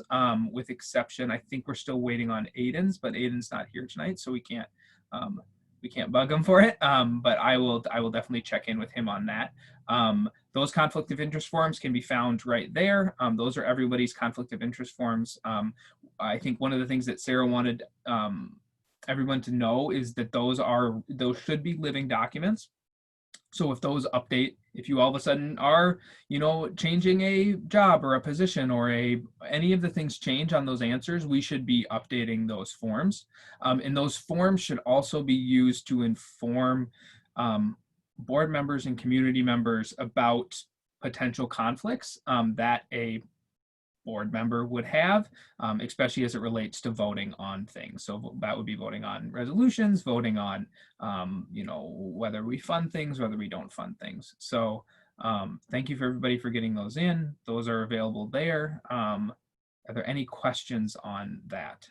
with exception. I think we're still waiting on Aiden's, but Aiden's not here tonight, so we can't bug him for it. But I will definitely check in with him on that. Those conflict of interest forms can be found right there. Those are everybody's conflict of interest forms. I think one of the things that Sarah wanted everyone to know is that those should be living documents. So if those update, if you all of a sudden are, changing a job or a position or any of the things change on those answers, we should be updating those forms. And those forms should also be used to inform board members and community members about potential conflicts that a board member would have, especially as it relates to voting on things. So that would be voting on resolutions, voting on, whether we fund things, whether we don't fund things. So thank you for everybody for getting those in. Those are available there. Are there any questions on that?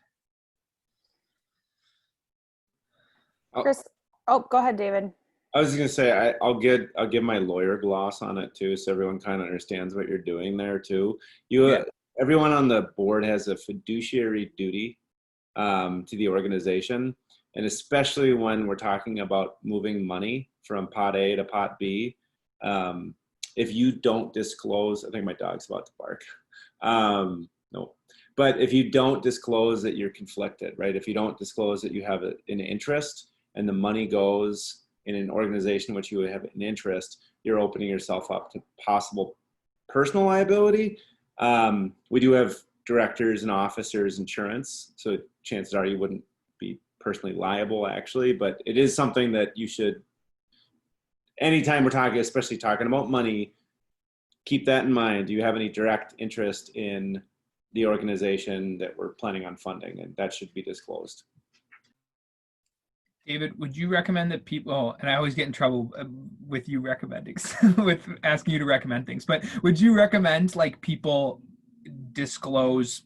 Chris, oh, go ahead, David. I was going to say, I'll give my lawyer gloss on it too, so everyone kind of understands what you're doing there too. Everyone on the board has a fiduciary duty to the organization, and especially when we're talking about moving money from pot A to pot B. If you don't disclose, I think my dog's about to bark. No, but if you don't disclose that you're conflicted, right? If you don't disclose that you have an interest and the money goes in an organization which you would have an interest, you're opening yourself up to possible personal liability. We do have directors and officers insurance, so chances are you wouldn't be personally liable actually, but it is something that you should, anytime we're talking, especially talking about money, keep that in mind. Do you have any direct interest in the organization that we're planning on funding? And that should be disclosed. David, would you recommend that people, and I always get in trouble with you recommending, with asking you to recommend things, but would you recommend like people disclose,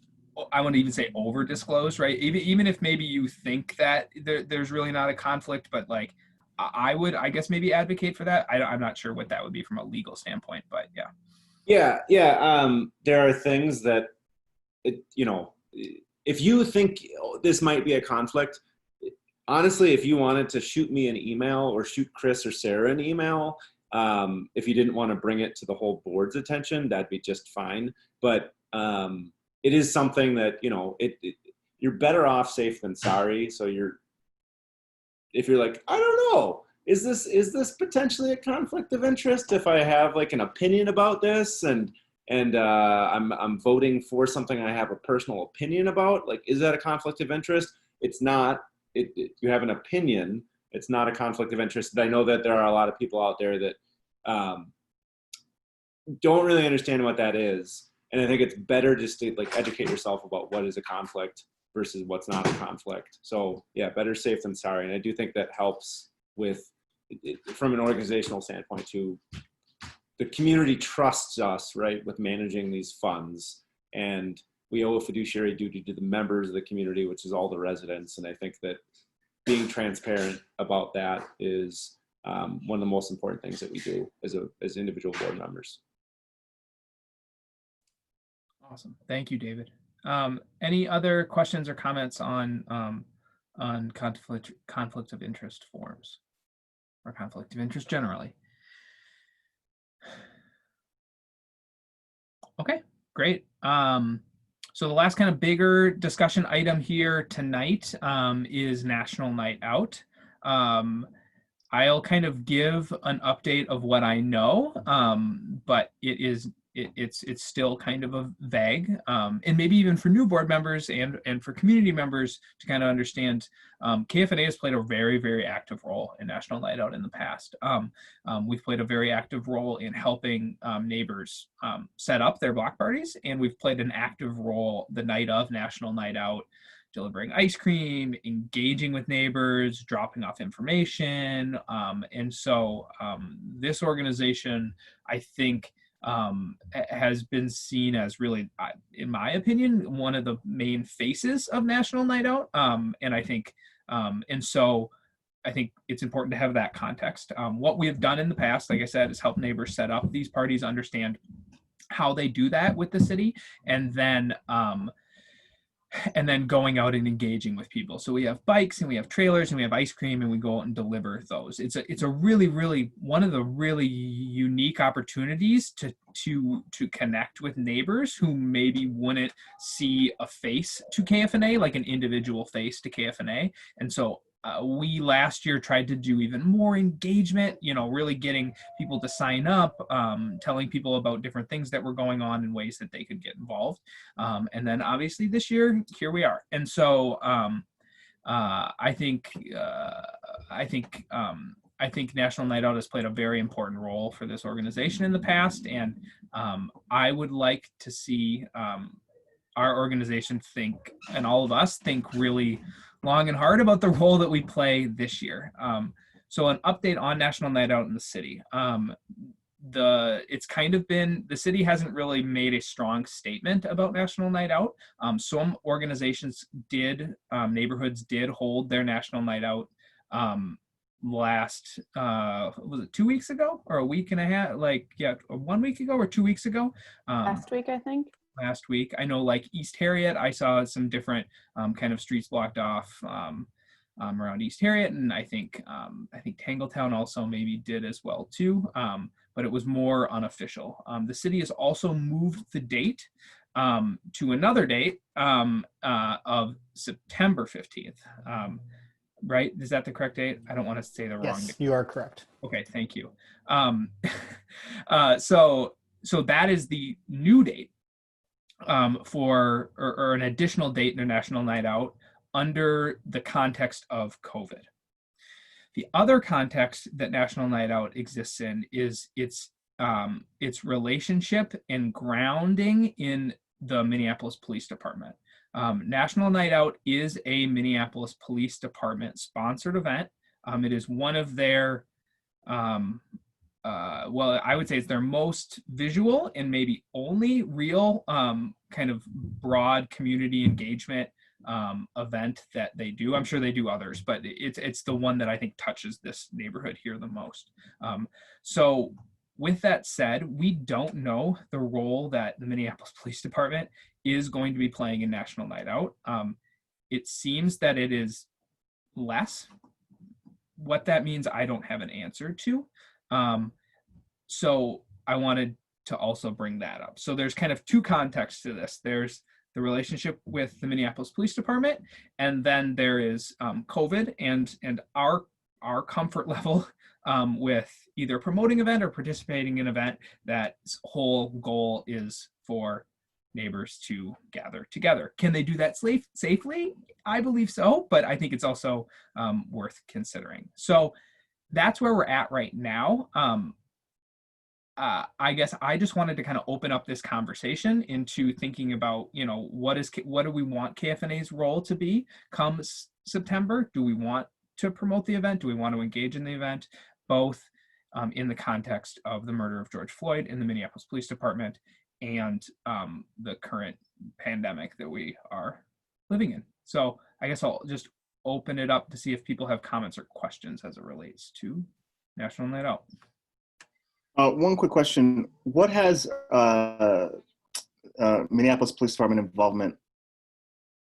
I wouldn't even say over disclose, right? Even if maybe you think that there's really not a conflict, but like I would, I guess, maybe advocate for that. I'm not sure what that would be from a legal standpoint, but yeah. Yeah. There are things that, if you think this might be a conflict, honestly, if you wanted to shoot me an email or shoot Chris or Sarah an email, if you didn't want to bring it to the whole board's attention, that'd be just fine. But it is something that, you're better off safe than sorry. So if you're like, I don't know, is this potentially a conflict of interest if I have like an opinion about this and I'm voting for something I have a personal opinion about, like, is that a conflict of interest? It's not. You have an opinion. It's not a conflict of interest. But I know that there are a lot of people out there that don't really understand what that is. And I think it's better just to like educate yourself about what is a conflict versus what's not a conflict. So yeah, better safe than sorry. And I do think that helps with, from an organizational standpoint too. The community trusts us, right, with managing these funds, and we owe a fiduciary duty to the members of the community, which is all the residents. And I think that being transparent about that is one of the most important things that we do as individual board members. Awesome. Thank you, David. Any other questions or comments on conflict of interest forms or conflict of interest generally? Okay, great. So the last kind of bigger discussion item here tonight is National Night Out. I'll kind of give an update of what I know, but it's still kind of a vague, and maybe even for new board members and for community members to kind of understand. KFNA has played a very, very active role in National Night Out in the past. We've played a very active role in helping neighbors set up their block parties, and we've played an active role the night of National Night Out, delivering ice cream, engaging with neighbors, dropping off information. And so this organization, I think, has been seen as really, in my opinion, one of the main faces of National Night Out. And I think, and so I think it's important to have that context. What we have done in the past, like I said, is help neighbors set up these parties, understand how they do that with the city, and then going out and engaging with people. So we have bikes and we have trailers and we have ice cream, and we go out and deliver those. It's a really, really one of the really unique opportunities to connect with neighbors who maybe wouldn't see a face to KFNA, like an individual face to KFNA. And so we last year tried to do even more engagement, really getting people to sign up, telling people about different things that were going on in ways that they could get involved. And then obviously this year, here we are. And so I think National Night Out has played a very important role for this organization in the past. And I would like to see our organization think, and all of us think, really long and hard about the role that we play this year. So an update on National Night Out in the city. It's kind of been, the city hasn't really made a strong statement about National Night Out. Some organizations neighborhoods did hold their National Night Out last, was it 2 weeks ago or a week and a half? 1 week ago or 2 weeks ago? Last week, I think. Last week. I know, like East Harriet, I saw some different kind of streets blocked off around East Harriet, and I think Tangletown also maybe did as well too, but it was more unofficial. The city has also moved the date to another date of September 15th. right? Is that the correct date? I don't want to say the wrong Yes, date. you are correct. Okay, thank you. So that is the new date for or an additional date in a National Night Out under the context of COVID. The other context that National Night Out exists in is its relationship and grounding in the Minneapolis Police Department. National Night Out is a Minneapolis Police Department sponsored event. It is one of their, well, I would say it's their most visual and maybe only real kind of broad community engagement event that they do. I'm sure they do others, but it's the one that I think touches this neighborhood here the most. So with that said, we don't know the role that the Minneapolis Police Department is going to be playing in National Night Out. It seems that it is less. What that means, I don't have an answer to. So I wanted to also bring that up. So there's kind of two contexts to this. There's the relationship with the Minneapolis Police Department, and then there is COVID and our comfort level with either promoting an event or participating in an event that whole goal is for neighbors to gather together. Can they do that safely? I believe so, but I think it's also worth considering. So that's where we're at right now. I guess I just wanted to kind of open up this conversation into thinking about, you know, what do we want KFNA's role to be come September? Do we want to promote the event? Do we want to engage in the event? Both in the context of the murder of George Floyd in the Minneapolis Police Department and the current pandemic that we are living in. So I guess I'll just open it up to see if people have comments or questions as it relates to National Night Out. One quick question. What has Minneapolis Police Department involvement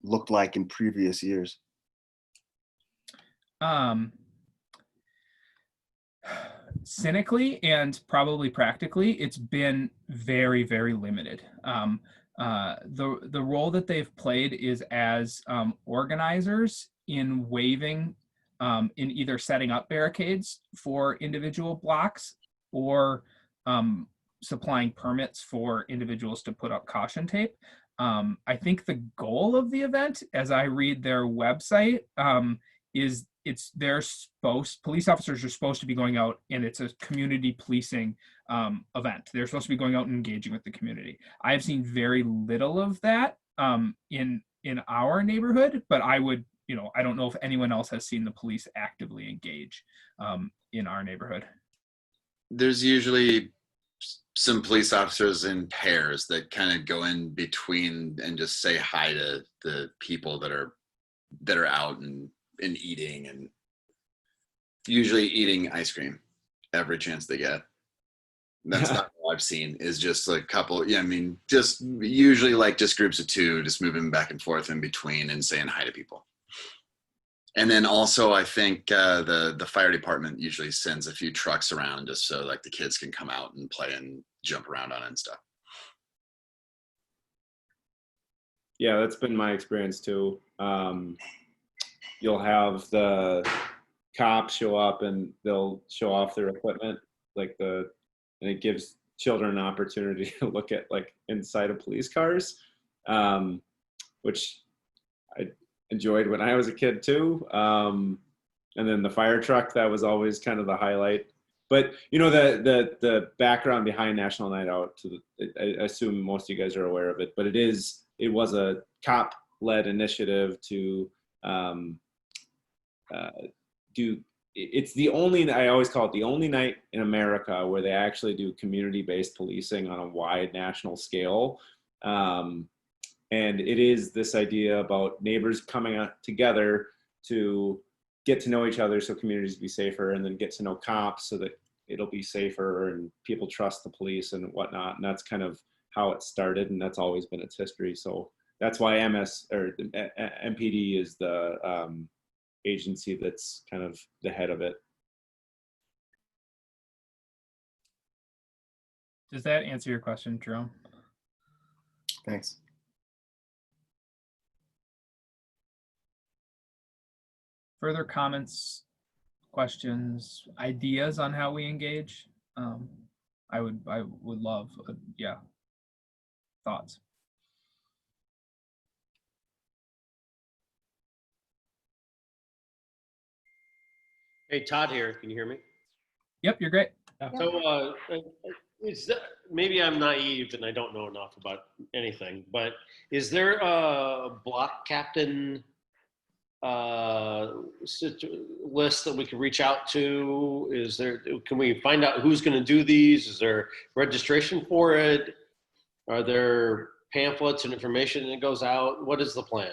looked like in previous years? Cynically and probably practically, it's been very, very limited. The role that they've played is as organizers in waiving, in either setting up barricades for individual blocks or supplying permits for individuals to put up caution tape. I think the goal of the event, as I read their website, is police officers are supposed to be going out, and it's a community policing event. They're supposed to be going out and engaging with the community. I have seen very little of that in our neighborhood, but I don't know if anyone else has seen the police actively engage in our neighborhood. There's usually some police officers in pairs that kind of go in between and just say hi to the people that are out and eating, and usually eating ice cream every chance they get. That's not what I've seen, is just a couple. Yeah, I mean, just usually like just groups of two, just moving back and forth in between and saying hi to people. And then also, I think the fire department usually sends a few trucks around just so like the kids can come out and play and jump around on it and stuff. Yeah, that's been my experience too. You'll have the cops show up and they'll show off their equipment, and it gives children an opportunity to look at like inside of police cars, which I enjoyed when I was a kid too. And then the fire truck, that was always kind of the highlight. But you know, the background behind National Night Out, I assume most of you guys are aware of it, but it was a cop-led initiative to it's the only, I always call it the only night in America where they actually do community-based policing on a wide national scale. And it is this idea about neighbors coming out together to get to know each other so communities be safer, and then get to know cops so that it'll be safer and people trust the police and whatnot. And that's kind of how it started, and that's always been its history. So that's why MPD is the agency that's kind of the head of it. Does that answer your question, Jerome? Thanks. further comments, questions, ideas on how we engage? I would love, yeah, thoughts. Hey, Todd here. Can you hear me? Yep, you're great. So maybe I'm naive and I don't know enough about anything, but is there a block captain list that we can reach out to? Can we find out who's going to do these? Is there registration for it? Are there pamphlets and information that goes out? What is the plan?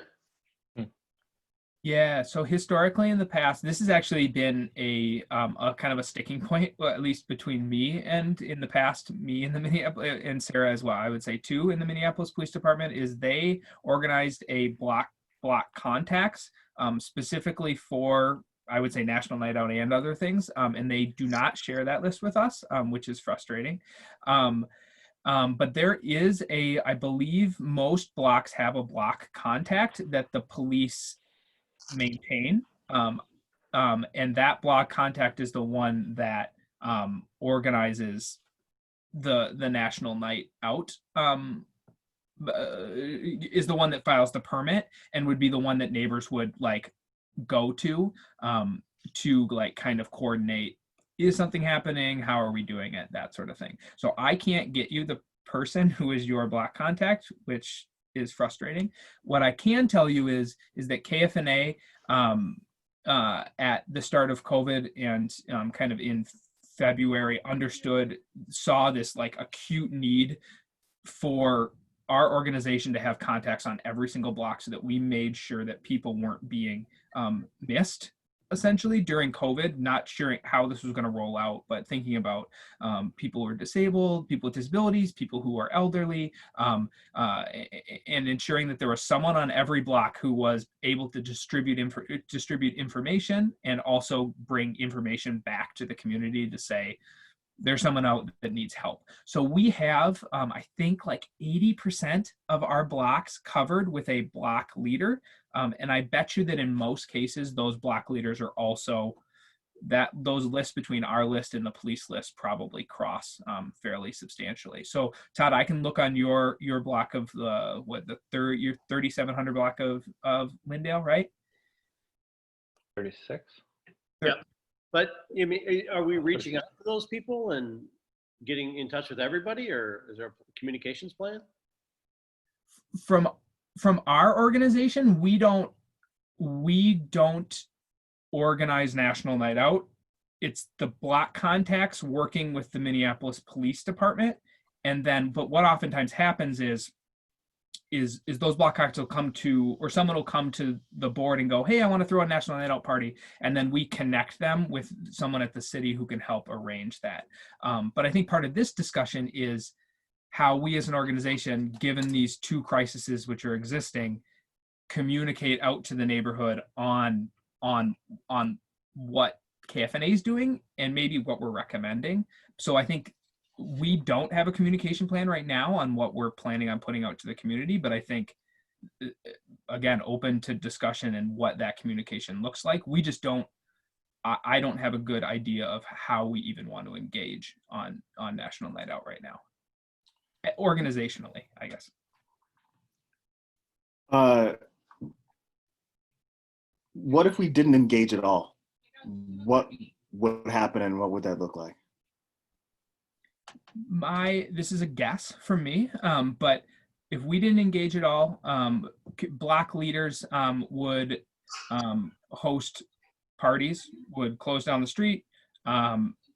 Yeah, so historically in the past, this has actually been a kind of a sticking point, well, at least between me and in the past, me and the Minneapolis, and Sarah as well, I would say too, in the Minneapolis Police Department, is they organized a block contacts specifically for, I would say, National Night Out and other things, and they do not share that list with us, which is frustrating. But there is I believe most blocks have a block contact that the police maintain, and that block contact is the one that organizes the National Night Out, is the one that files the permit and would be the one that neighbors would like go to like kind of coordinate, is something happening, how are we doing it, that sort of thing. So I can't get you the person who is your block contact, which is frustrating. What I can tell you is that KFNA at the start of COVID and kind of in February saw this like acute need for our organization to have contacts on every single block, so that we made sure that people weren't being missed essentially during COVID, not sure how this was going to roll out, but thinking about people who are disabled, people with disabilities, people who are elderly, and ensuring that there was someone on every block who was able to distribute information and also bring information back to the community to say, there's someone out that needs help. So we have, I think, like 80% of our blocks covered with a block leader. And I bet you that in most cases, those block leaders are also, those lists between our list and the police list probably cross fairly substantially. So Todd, I can look on your block of your 3,700 block of Lindale, right? 36. Yeah. But I mean, are we reaching out to those people and getting in touch with everybody, or is there a communications plan? From our organization, we don't organize National Night Out. It's the block contacts working with the Minneapolis Police Department, and then, but what oftentimes happens is those block contacts will come to, or someone will come to the board and go, hey, I want to throw a National Night Out party. And then we connect them with someone at the city who can help arrange that. But I think part of this discussion is how we as an organization, given these two crises which are existing, communicate out to the neighborhood on what KFNA is doing and maybe what we're recommending. So I think we don't have a communication plan right now on what we're planning on putting out to the community, but I think, again, open to discussion and what that communication looks like. We just don't, I don't have a good idea of how we even want to engage on National Night Out right now, organizationally, I guess. What if we didn't engage at all? What would happen and what would that look like? This is a guess from me, but if we didn't engage at all, block leaders would host parties, would close down the street.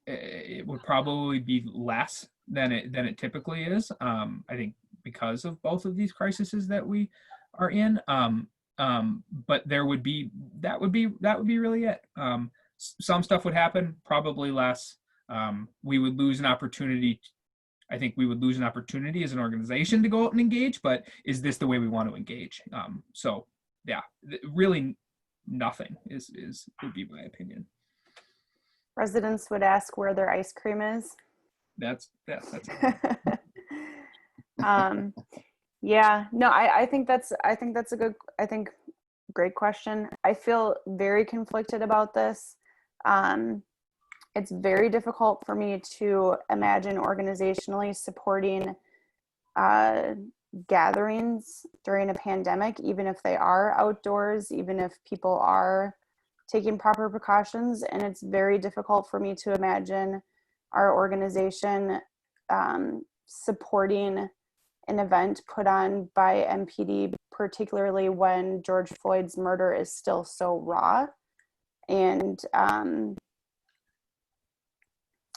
It would probably be less than it typically is. I think because of both of these crises that we are in. But that would be really it. Some stuff would happen, probably less. We would lose an opportunity. I think we would lose an opportunity as an organization to go out and engage, but is this the way we want to engage? So yeah, really nothing would be my opinion. Residents would ask where their ice cream is. That's yeah, no, I think that's a good, I think great question. I feel very conflicted about this. It's very difficult for me to imagine organizationally supporting gatherings during a pandemic, even if they are outdoors, even if people are taking proper precautions. And it's very difficult for me to imagine our organization supporting an event put on by MPD, particularly when George Floyd's murder is still so raw and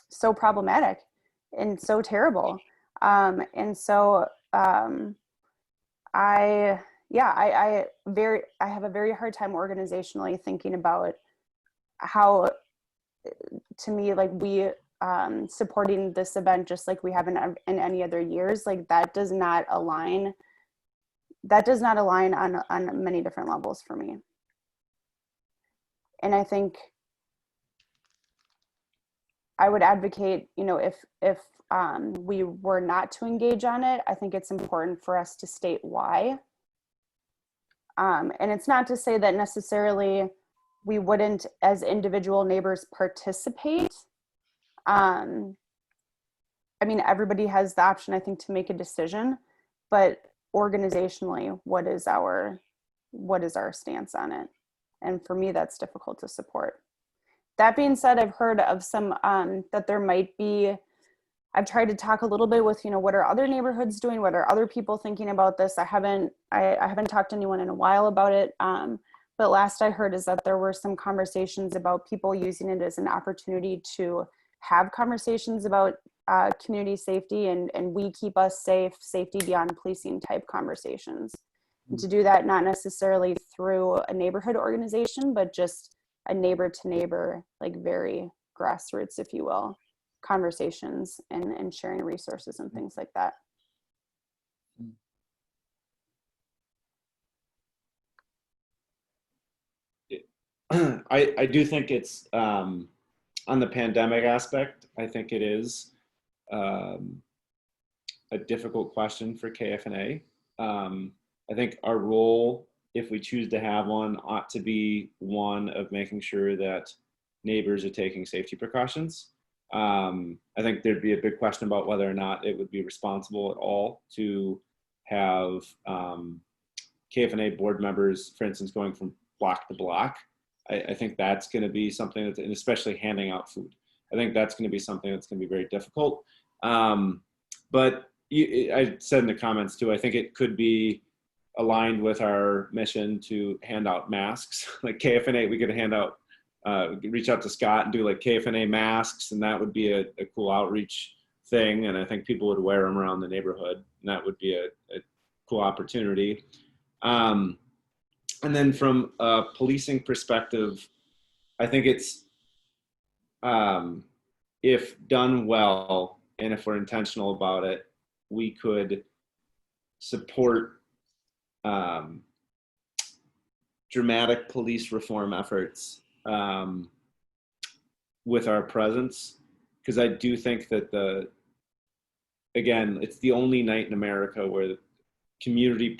so problematic and so terrible. And so I have a very hard time organizationally thinking about how, to me, like, we supporting this event just like we have in any other years, like that does not align on many different levels for me. And I think I would advocate, you know, if we were not to engage on it, I think it's important for us to state why. And it's not to say that necessarily we wouldn't, as individual neighbors, participate. I mean, everybody has the option, I think, to make a decision, but organizationally, what is our stance on it? And for me, that's difficult to support. That being said, I've heard of some that there might be. I've tried to talk a little bit with, you know, what are other neighborhoods doing? What are other people thinking about this? I haven't talked to anyone in a while about it. But last I heard is that there were some conversations about people using it as an opportunity to have conversations about community safety and we keep us safe, safety beyond policing type conversations. And to do that, not necessarily through a neighborhood organization, but just a neighbor to neighbor, like very grassroots, if you will, conversations and sharing resources and things like that. I do think it's on the pandemic aspect, I think it is a difficult question for KFNA. I think our role, if we choose to have one, ought to be one of making sure that neighbors are taking safety precautions. I think there'd be a big question about whether or not it would be responsible at all to have KFNA board members, for instance, going from block to block. I think that's going to be something that's, and especially handing out food, I think that's going to be something that's going to be very difficult. But I said in the comments too, I think it could be aligned with our mission to hand out masks. Like KFNA, we could hand out, reach out to Scott and do like KFNA masks, and that would be a cool outreach thing. And I think people would wear them around the neighborhood, and that would be a cool opportunity. And then from a policing perspective, I think it's, if done well, and if we're intentional about it, we could support dramatic police reform efforts with our presence. Because I do think that again, it's the only night in America where the community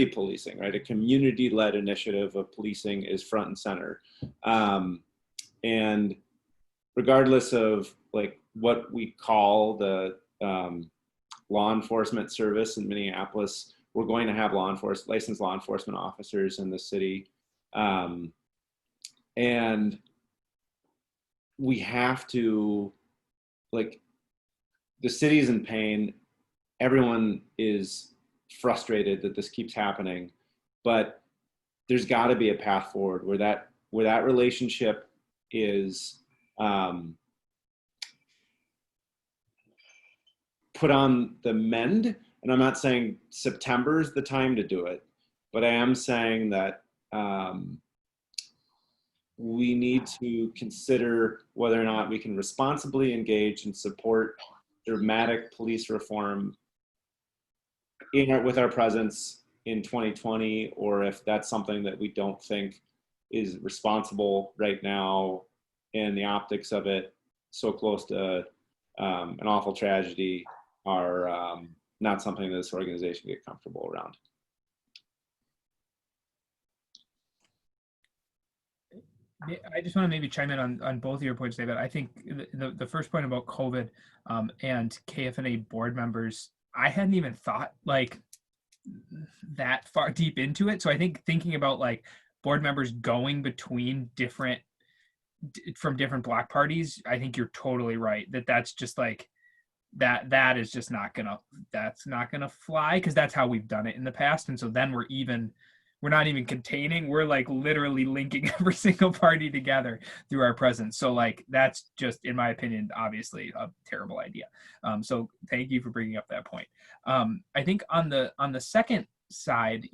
policing, right? A community-led initiative of policing is front and center. And regardless of like what we call the law enforcement service in Minneapolis, we're going to have licensed law enforcement officers in the city. And we have to, like, the city's in pain. Everyone is frustrated that this keeps happening, but there's got to be a path forward where that relationship is put on the mend. And I'm not saying September is the time to do it, but I am saying that we need to consider whether or not we can responsibly engage and support dramatic police reform with our presence in 2020, or if that's something that we don't think is responsible right now, and the optics of it so close to an awful tragedy are not something that this organization get comfortable around. I just want to maybe chime in on both of your points, David. I think the first point about COVID and KFNA board members, I hadn't even thought like that far deep into it. So I think thinking about like board members going between from different block parties, I think you're totally right that's just like that is just not gonna fly, because that's how we've done it in the past. And so then we're not even containing, we're like literally linking every single party together through our presence. So like that's just, in my opinion, obviously a terrible idea. So thank you for bringing up that point. I think on the second side,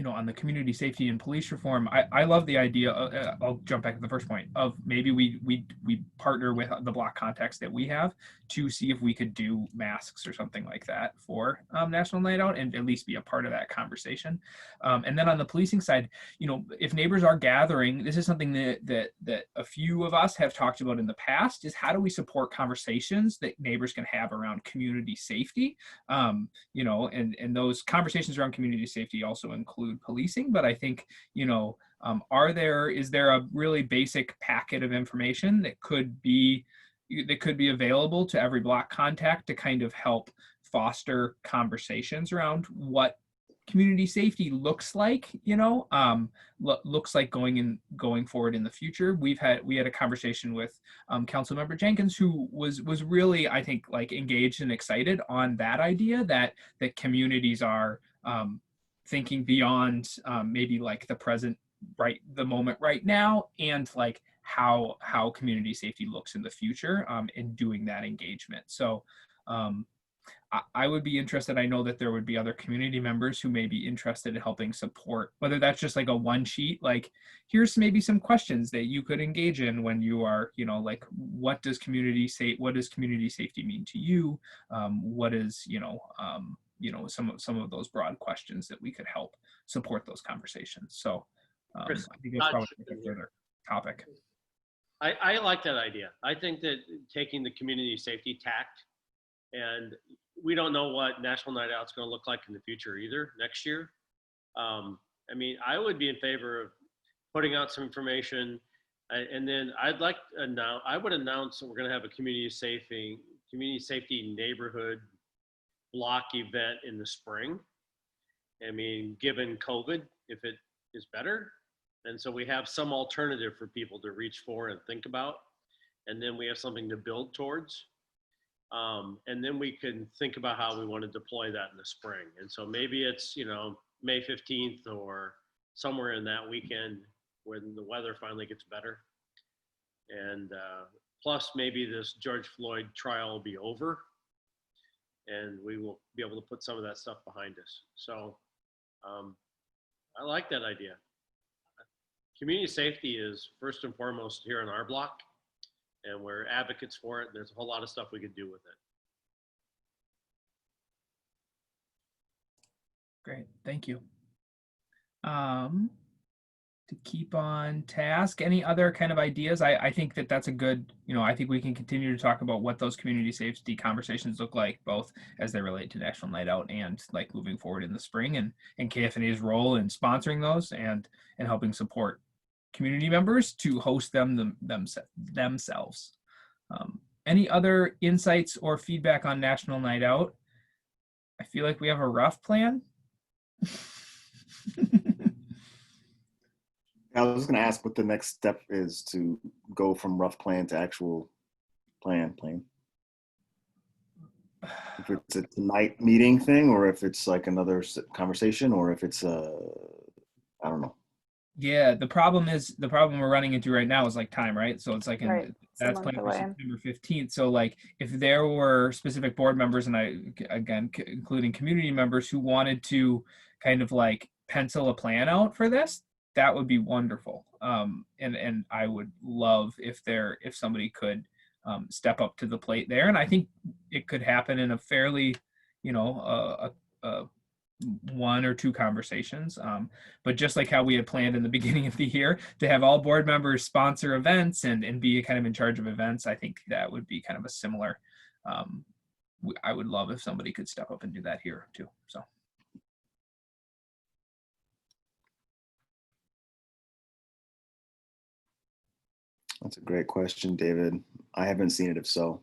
on the community safety and police reform, I love the idea. I'll jump back to the first point of maybe we partner with the block contacts that we have to see if we could do masks or something like that for National Night Out, and at least be a part of that conversation. And then on the policing side, if neighbors are gathering, this is something that a few of us have talked about in the past, is how do we support conversations that neighbors can have around community safety? And those conversations around community safety also include policing. But I think, is there a really basic packet of information that could be available to every block contact to kind of help foster conversations around what community safety looks like, looks like going forward in the future. We had a conversation with Councilmember Jenkins, who was really, I think, like engaged and excited on that idea that communities are thinking beyond maybe like the moment right now, and like how community safety looks in the future, in doing that engagement. So I would be interested. I know that there would be other community members who may be interested in helping support, whether that's just like a one sheet, like here's maybe some questions that you could engage in when you are, like what does community safety mean to you? What is, some of those broad questions that we could help support those conversations. So Chris, I think that's probably a further topic. I like that idea. I think that taking the community safety tact, and we don't know what National Night Out's going to look like in the future either next year. I would be in favor of putting out some information, and then I would announce that we're going to have a community safety neighborhood block event in the spring. Given COVID, if it is better. And so we have some alternative for people to reach for and think about. And then we have something to build towards. And then we can think about how we want to deploy that in the spring. And so maybe it's, May 15th or somewhere in that weekend when the weather finally gets better. And plus maybe this George Floyd trial will be over and we will be able to put some of that stuff behind us. So I like that idea. Community safety is first and foremost here in our block, and we're advocates for it. There's a whole lot of stuff we could do with it. Great, thank you. To keep on task, any other kind of ideas? I think that's a good, I think we can continue to talk about what those community safety conversations look like, both as they relate to National Night Out and like moving forward in the spring, and KFNA's role in sponsoring those and helping support community members to host them themselves. Any other insights or feedback on National Night Out? I feel like we have a rough plan. I was going to ask what the next step is to go from rough plan to actual plan. If it's a tonight meeting thing, or if it's like another conversation, or if it's I don't know. Yeah, the problem we're running into right now is like time, right? So it's like that's planned for September 15th. So like if there were specific board members, and again including community members, who wanted to kind of like pencil a plan out for this, that would be wonderful. And I would love if somebody could step up to the plate there. And I think it could happen in a fairly, one or two conversations. But just like how we had planned in the beginning of the year to have all board members sponsor events and be kind of in charge of events, I think that would be kind of a similar, I would love if somebody could step up and do that here too, so. That's a great question, David. I haven't seen it, if so.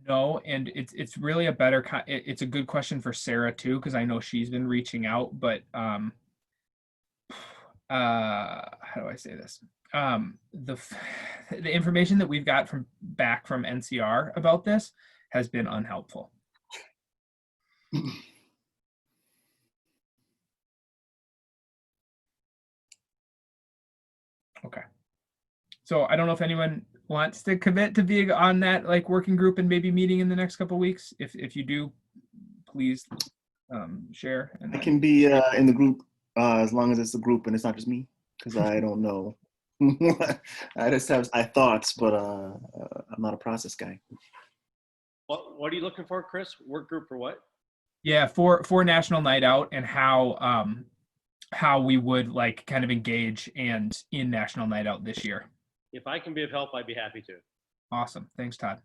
No, and it's really a better, it's a good question for Sarah too, because I know she's been reaching out, but how do I say this? The information that we've got back from NCR about this has been unhelpful. Okay. So I don't know if anyone wants to commit to being on that like working group and maybe meeting in the next couple of weeks. If you do, please share. And I can be in the group as long as it's a group and it's not just me, because I don't know. I just have thoughts, but I'm not a process guy. What are you looking for, Chris? Work group for what? Yeah, for National Night Out, and how we would like kind of engage and in National Night Out this year. If I can be of help, I'd be happy to. Awesome. Thanks, Todd.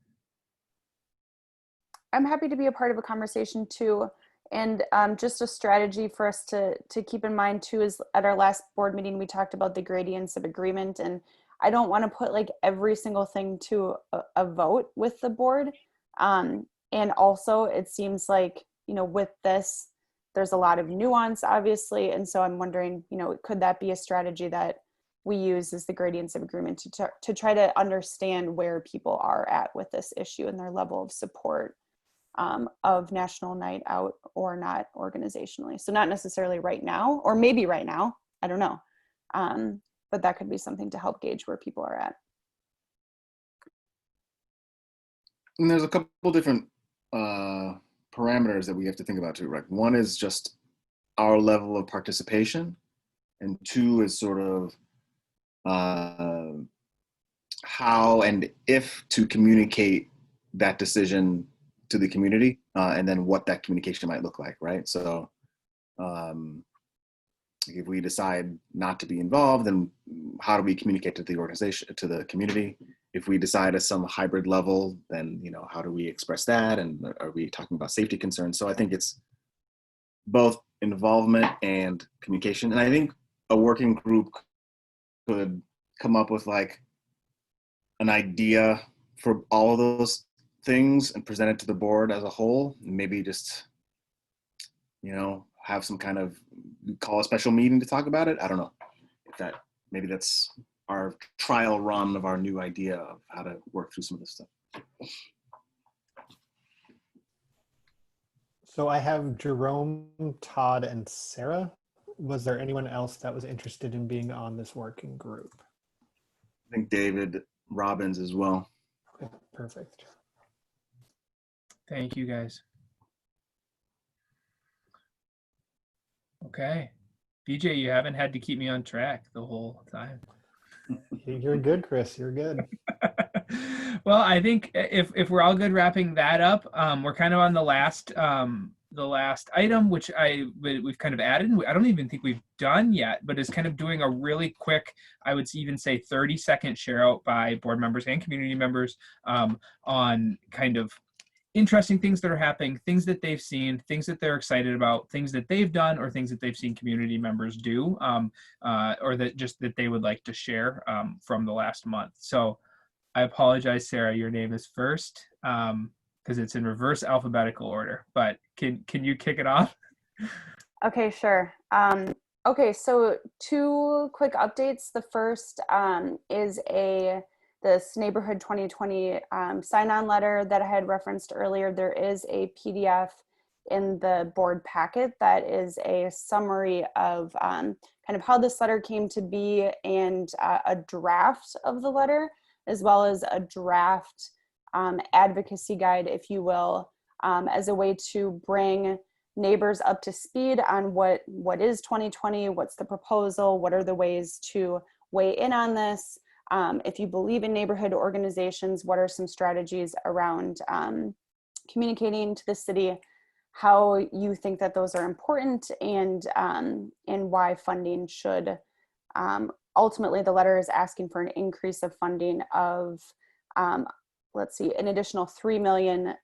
I'm happy to be a part of a conversation too. And just a strategy for us to keep in mind too is at our last board meeting, we talked about the gradients of agreement, and I don't want to put like every single thing to a vote with the board. And also it seems like, you know, with this, there's a lot of nuance obviously. And so I'm wondering, you know, could that be a strategy that we use as the gradients of agreement to try to understand where people are at with this issue and their level of support of National Night Out or not organizationally. So not necessarily right now, or maybe right now, I don't know. But that could be something to help gauge where people are at. And there's a couple different parameters that we have to think about too, right? One is just our level of participation, and two is sort of how and if to communicate that decision to the community, and then what that communication might look like, right? So if we decide not to be involved, then how do we communicate to the organization, to the community? If we decide at some hybrid level, then, you know, how do we express that? And are we talking about safety concerns? So I think it's both involvement and communication. And I think a working group could come up with like an idea for all of those things and present it to the board as a whole, and maybe just, you know, have some kind of, call a special meeting to talk about it. I don't know if that, maybe that's our trial run of our new idea of how to work through some of this stuff. So I have Jerome, Todd, and Sarah. Was there anyone else that was interested in being on this working group? I think David Robbins as well. Okay, perfect. Thank you, guys. Okay. BJ, you haven't had to keep me on track the whole time. You're good, Chris. You're good. Well, I think if we're all good wrapping that up, we're kind of on the last item, which we've kind of added. I don't even think we've done yet, but is kind of doing a really quick, I would even say 30-second share out by board members and community members on kind of interesting things that are happening, things that they've seen, things that they're excited about, things that they've done, or things that they've seen community members do, or that they would like to share from the last month. So I apologize, Sarah, your name is first because it's in reverse alphabetical order, but can you kick it off? Okay, sure. Okay, so 2 quick updates. The first is this neighborhood 2020 sign-on letter that I had referenced earlier. There is a PDF in the board packet that is a summary of kind of how this letter came to be, and a draft of the letter, as well as a draft advocacy guide, if you will, as a way to bring neighbors up to speed on what is 2020, what's the proposal, what are the ways to weigh in on this. If you believe in neighborhood organizations, what are some strategies around communicating to the city how you think that those are important, and why funding should, ultimately the letter is asking for an increase of funding of, let's see, an additional $3 million,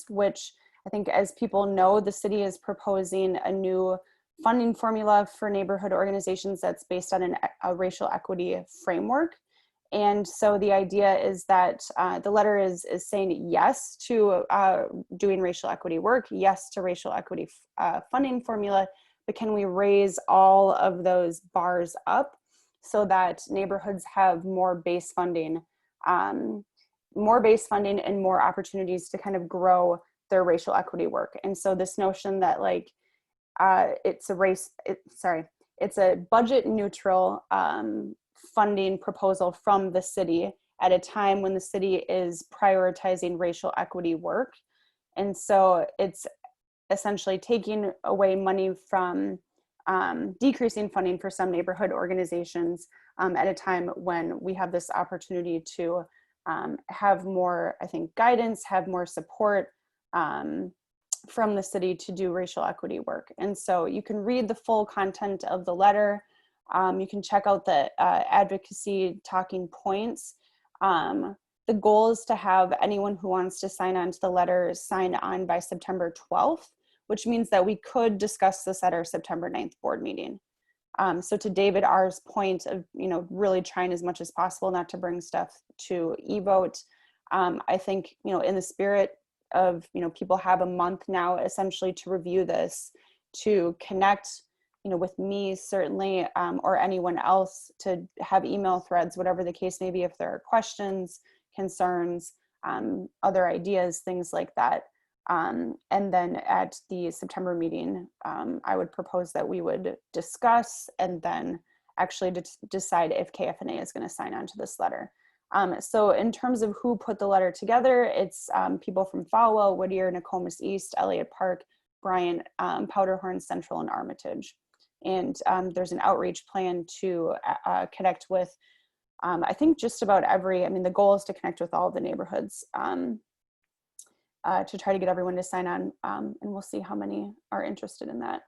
which I think, as people know, the city is proposing a new funding formula for neighborhood organizations that's based on a racial equity framework. And so the idea is that the letter is saying yes to doing racial equity work, yes to racial equity funding formula, but can we raise all of those bars up so that neighborhoods have more base funding and more opportunities to kind of grow their racial equity work. And so this notion that like it's a budget neutral funding proposal from the city at a time when the city is prioritizing racial equity work. And so it's essentially taking away money from decreasing funding for some neighborhood organizations at a time when we have this opportunity to have more, I think, guidance, have more support from the city to do racial equity work. And so you can read the full content of the letter. You can check out the advocacy talking points. The goal is to have anyone who wants to sign on to the letter sign on by September 12th, which means that we could discuss this at our September 9th board meeting. So to David R's point of, really trying as much as possible not to bring stuff to e-vote, I think, in the spirit of, people have a month now essentially to review this, to connect, with me certainly, or anyone else, to have email threads, whatever the case may be, if there are questions, concerns, other ideas, things like that. And then at the September meeting, I would propose that we would discuss and then actually decide if KFNA is going to sign on to this letter. So in terms of who put the letter together, it's people from Falwell, Whittier, Nokomis East, Elliott Park, Bryant, Powderhorn, Central, and Armitage. And there's an outreach plan to connect with, I think, just about the goal is to connect with all the neighborhoods to try to get everyone to sign on, and we'll see how many are interested in that.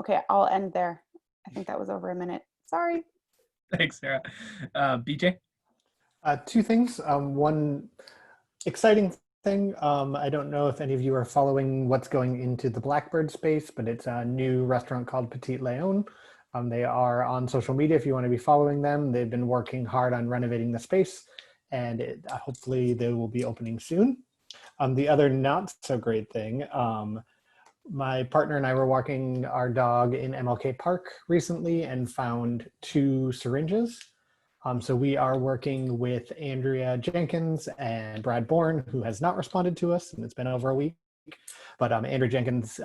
Okay, I'll end there. I think that was over a minute. Sorry. Thanks, Sarah. BJ? Two things. One exciting thing. I don't know if any of you are following what's going into the Blackbird space, but it's a new restaurant called Petit Leon. They are on social media if you want to be following them. They've been working hard on renovating the space, and hopefully they will be opening soon. The other not so great thing, my partner and I were walking our dog in MLK Park recently and found 2 syringes. So we are working with Andrea Jenkins and Brad Bourne, who has not responded to us, and it's been over a week. But Andrea Jenkins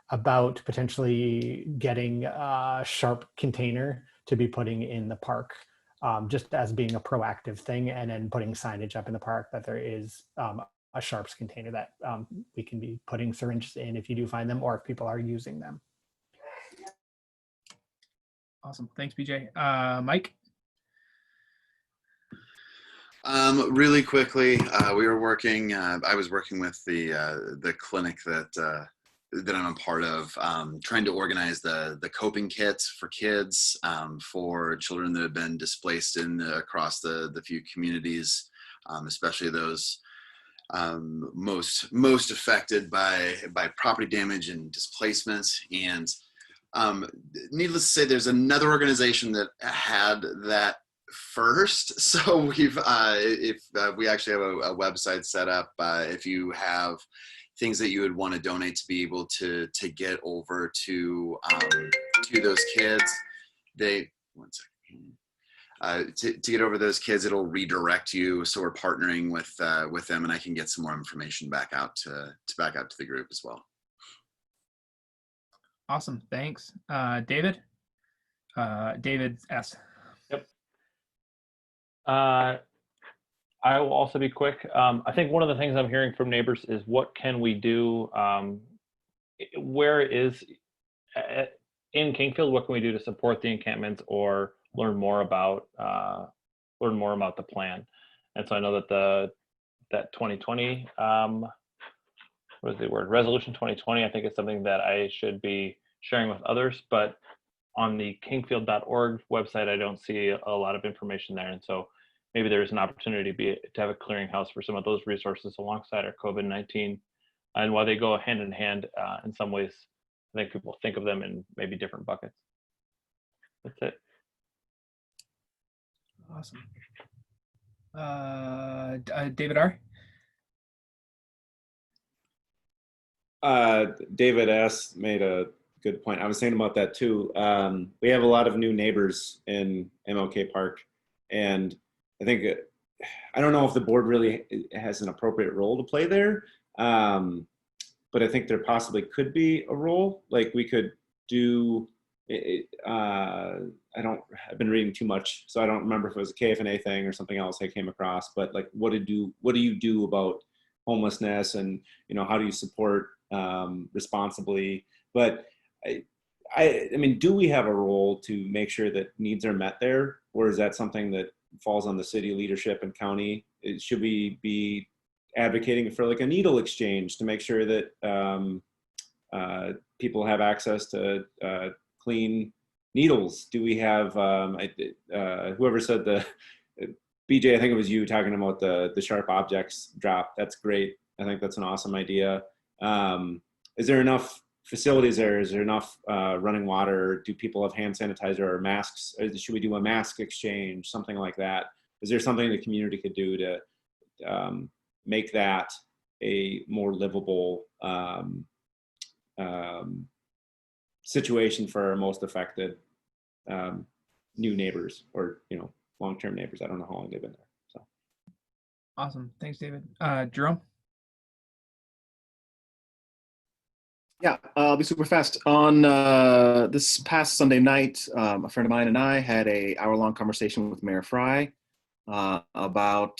about potentially getting a sharp container to be putting in the park, just as being a proactive thing, and then putting signage up in the park that there is a sharps container that we can be putting syringes in if you do find them or if people are using them. Awesome. Thanks, BJ. Mike? Really quickly, we were working, I was working with the clinic that I'm a part of, trying to organize the coping kits for kids, for children that have been displaced across the few communities, especially those most affected by property damage and displacements. And needless to say, there's another organization that had that first. So we actually have a website set up. If you have things that you would want to donate to be able to get over to those kids, to get over those kids, it'll redirect you. So we're partnering with them, and I can get some more information back out to the group as well. Awesome, thanks. David? David S. Yep. I will also be quick. I think one of the things I'm hearing from neighbors is what can we do? Where is in Kingfield? What can we do to support the encampments or learn more about the plan? And so I know that that 2020 what is the word, resolution 2020, I think is something that I should be sharing with others, but on the kingfield.org website I don't see a lot of information there. And so maybe there's an opportunity to have a clearinghouse for some of those resources alongside our COVID-19. And while they go hand in hand in some ways, I think people think of them in maybe different buckets. That's it. Awesome. David R. David S. made a good point. I was thinking about that too. We have a lot of new neighbors in MLK Park, and I think I don't know if the board really has an appropriate role to play there, but I think there possibly could be a role. Like we could do. I've been reading too much, so I don't remember if it was a KFNA thing or something else I came across. But like, what do you do about homelessness, and how do you support responsibly? But I mean, do we have a role to make sure that needs are met there, or is that something that falls on the city leadership and county? Should we be advocating for like a needle exchange to make sure that people have access to clean needles? Do we have whoever said BJ, I think it was you talking about the sharp objects drop. That's great. I think that's an awesome idea. Is there enough facilities there? Is there enough running water? Do people have hand sanitizer or masks? Or should we do a mask exchange, something like that? Is there something the community could do to make that a more livable situation for our most affected new neighbors, or long-term neighbors? I don't know how long they've been there. So awesome. Thanks, David. Jerome. Yeah, I'll be super fast. On this past Sunday night, a friend of mine and I had an hour-long conversation with Mayor Fry about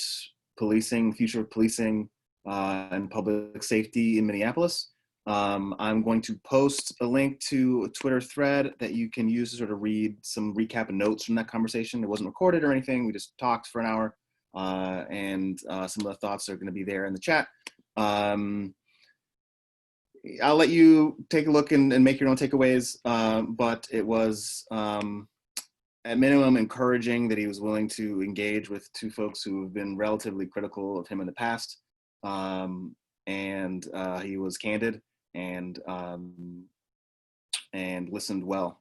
policing, future of policing, and public safety in Minneapolis. I'm going to post a link to a Twitter thread that you can use to sort of read some recap and notes from that conversation. It wasn't recorded or anything. We just talked for an hour, and some of the thoughts are going to be there in the chat. I'll let you take a look and make your own takeaways, but it was at minimum encouraging that he was willing to engage with two folks who have been relatively critical of him in the past, and he was candid and listened well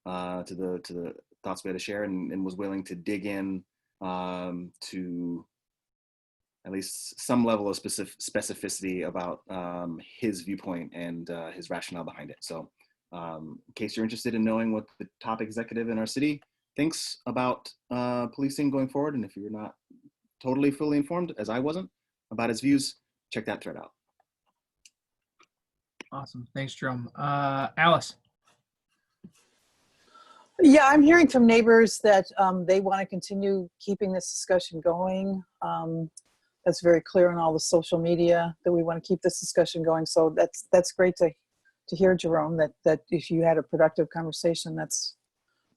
to the thoughts we had to share, and was willing to dig in to at least some level of specificity about his viewpoint and his rationale behind it. So in case you're interested in knowing what the top executive in our city thinks about policing going forward, and if you're not totally fully informed, as I wasn't, about his views, check that thread out. Awesome. Thanks, Jerome. Alice. Yeah, I'm hearing from neighbors that they want to continue keeping this discussion going. That's very clear on all the social media that we want to keep this discussion going. So that's great to hear, Jerome, that if you had a productive conversation, that's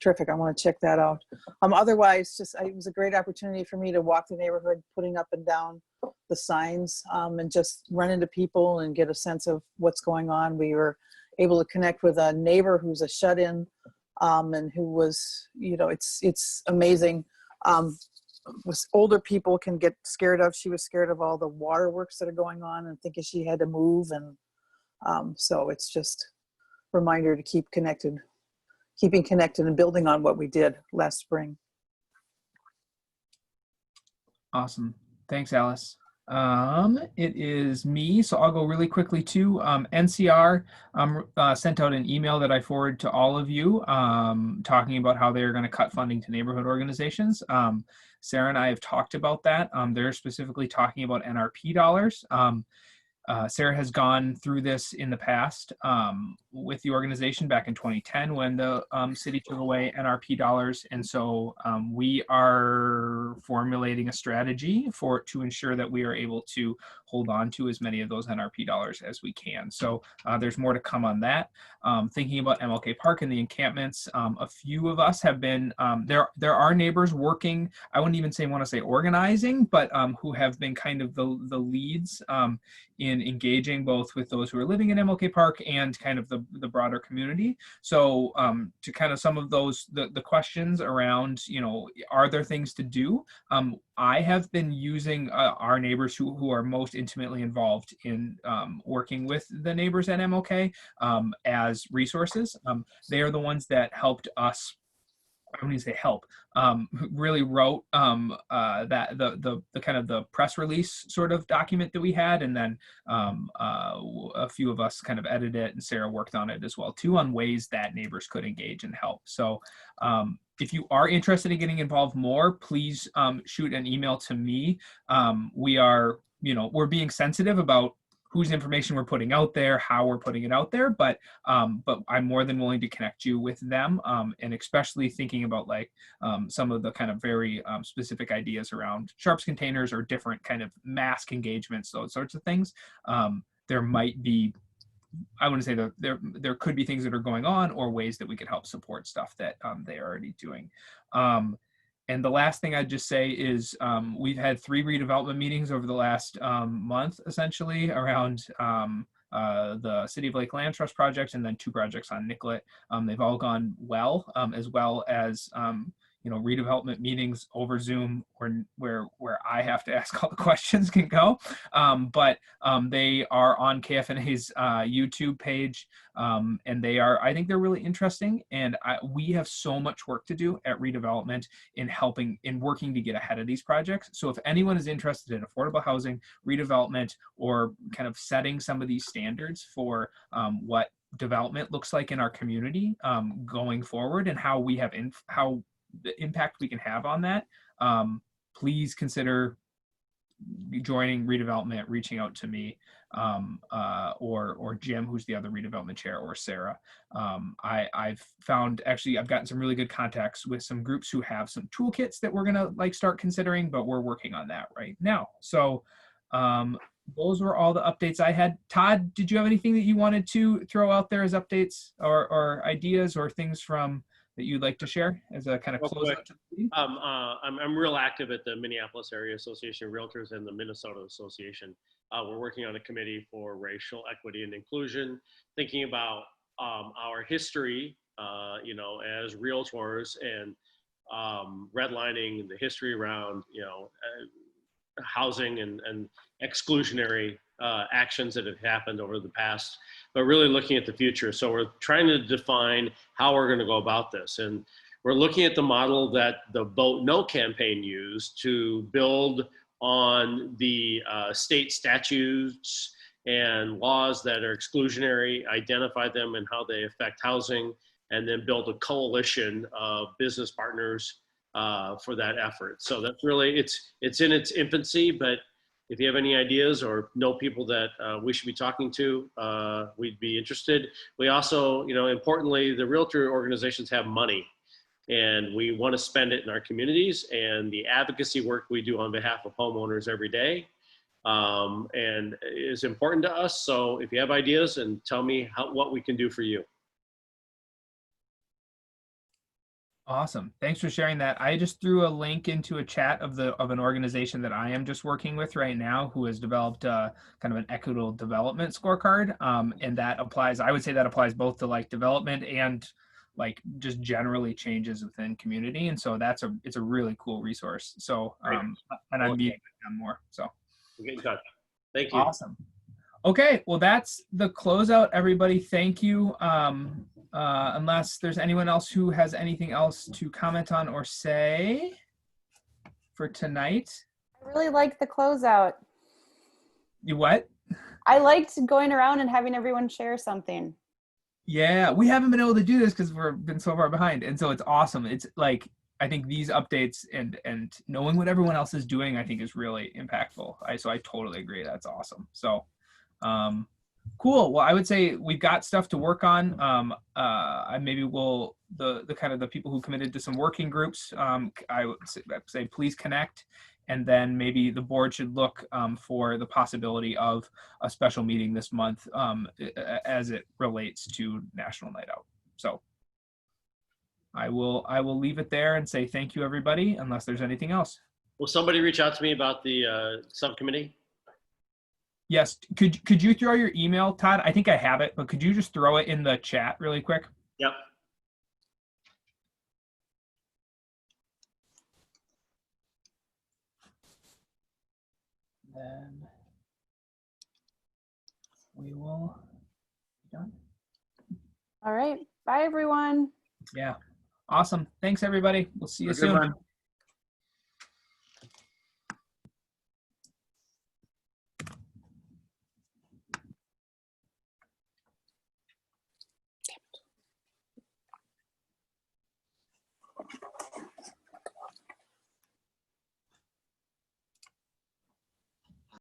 terrific. I want to check that out. Otherwise, it was a great opportunity for me to walk the neighborhood, putting up and down the signs, and just run into people and get a sense of what's going on. We were able to connect with a neighbor who's a shut-in, and who was, it's amazing. Was older people can get scared of. She was scared of all the waterworks that are going on and thinking she had to move. And so it's just a reminder to keeping connected and building on what we did last spring. Awesome. Thanks, Alice. It is me, so I'll go really quickly too. NCR sent out an email that I forwarded to all of you, talking about how they're going to cut funding to neighborhood organizations. Sarah and I have talked about that. They're specifically talking about NRP dollars. Sarah has gone through this in the past with the organization back in 2010 when the city took away NRP dollars. And so we are formulating a strategy to ensure that we are able to hold on to as many of those NRP dollars as we can. So there's more to come on that. Thinking about MLK Park and the encampments, a few of us have been, there are neighbors working, I wouldn't even want to say organizing, but who have been kind of the leads in in engaging both with those who are living in MLK Park and kind of the broader community. So to kind of some of those, the questions around, you know, are there things to do? I have been using our neighbors who are most intimately involved in working with the neighbors at MLK as resources. They are the ones that helped us, I wouldn't say help, really wrote that the kind of the press release sort of document that we had, and then a few of us kind of edited it, and Sarah worked on it as well too, on ways that neighbors could engage and help. So if you are interested in getting involved more, please shoot an email to me. We are, you know, we're being sensitive about whose information we're putting out there, how we're putting it out there, but I'm more than willing to connect you with them, and especially thinking about like some of the kind of very specific ideas around sharps containers or different kind of mask engagements, those sorts of things. There might be, I wouldn't say that there could be things that are going on or ways that we could help support stuff that they are already doing. And the last thing I'd just say is we've had 3 redevelopment meetings over the last month, essentially, around the City of Lake Land Trust project, and then 2 projects on Nicollet. They've all gone well, as well as you know, redevelopment meetings over Zoom where I have to ask all the questions can go. But they are on KFNA's YouTube page, and they are, I think they're really interesting. And we have so much work to do at redevelopment in helping, in working to get ahead of these projects. So if anyone is interested in affordable housing, redevelopment, or kind of setting some of these standards for what development looks like in our community going forward, and how we have how the impact we can have on that, please consider joining redevelopment, reaching out to me, or Jim, who's the other redevelopment chair, or Sarah. I've found, actually, I've gotten some really good contacts with some groups who have some toolkits that we're gonna like start considering, but we're working on that right now. So those were all the updates I had. Todd, did you have anything that you wanted to throw out there as updates or ideas or things from that you'd like to share as a kind of close out to the meeting? I'm real active at the Minneapolis Area Association of Realtors and the Minnesota Association. We're working on a committee for racial equity and inclusion, thinking about our history, you know, as realtors, and redlining the history around, you know, housing and exclusionary actions that have happened over the past, but really looking at the future. So we're trying to define how we're going to go about this. And we're looking at the model that the Vote No campaign used to build on the state statutes and laws that are exclusionary, identify them and how they affect housing, and then build a coalition of business partners for that effort. So that's really, it's in its infancy, but if you have any ideas or know people that we should be talking to, we'd be interested. We also, you know, importantly, the realtor organizations have money, and we want to spend it in our communities, and the advocacy work we do on behalf of homeowners every day and is important to us. So if you have ideas, and tell me what we can do for you. Awesome. Thanks for sharing that. I just threw a link into a chat of an organization that I am just working with right now, who has developed kind of an equitable development scorecard. And that applies, I would say that applies both to like development and like just generally changes within community. And so it's a really cool resource. So, and I'm meeting with them more. So we'll get in touch. Thank you. Awesome. Okay. Well, that's the closeout, everybody. Thank you. Unless there's anyone else who has anything else to comment on or say for tonight. I really liked the closeout. You what? I liked going around and having everyone share something. Yeah, we haven't been able to do this because we've been so far behind. And so it's awesome. It's like, I think these updates and knowing what everyone else is doing, I think is really impactful. So I totally agree. That's awesome. So, cool. Well, I would say we've got stuff to work on. Maybe we'll, the kind of the people who committed to some working groups, I would say please connect. And then maybe the board should look for the possibility of a special meeting this month as it relates to National Night Out. So I will leave it there and say thank you, everybody, unless there's anything else. Will somebody reach out to me about the subcommittee? Yes. Could you throw your email, Todd? I think I have it, but could you just throw it in the chat really quick? Yep. Then we will be done. All right. Bye, everyone. Yeah. Awesome. Thanks, everybody. We'll see you Have a good soon. one.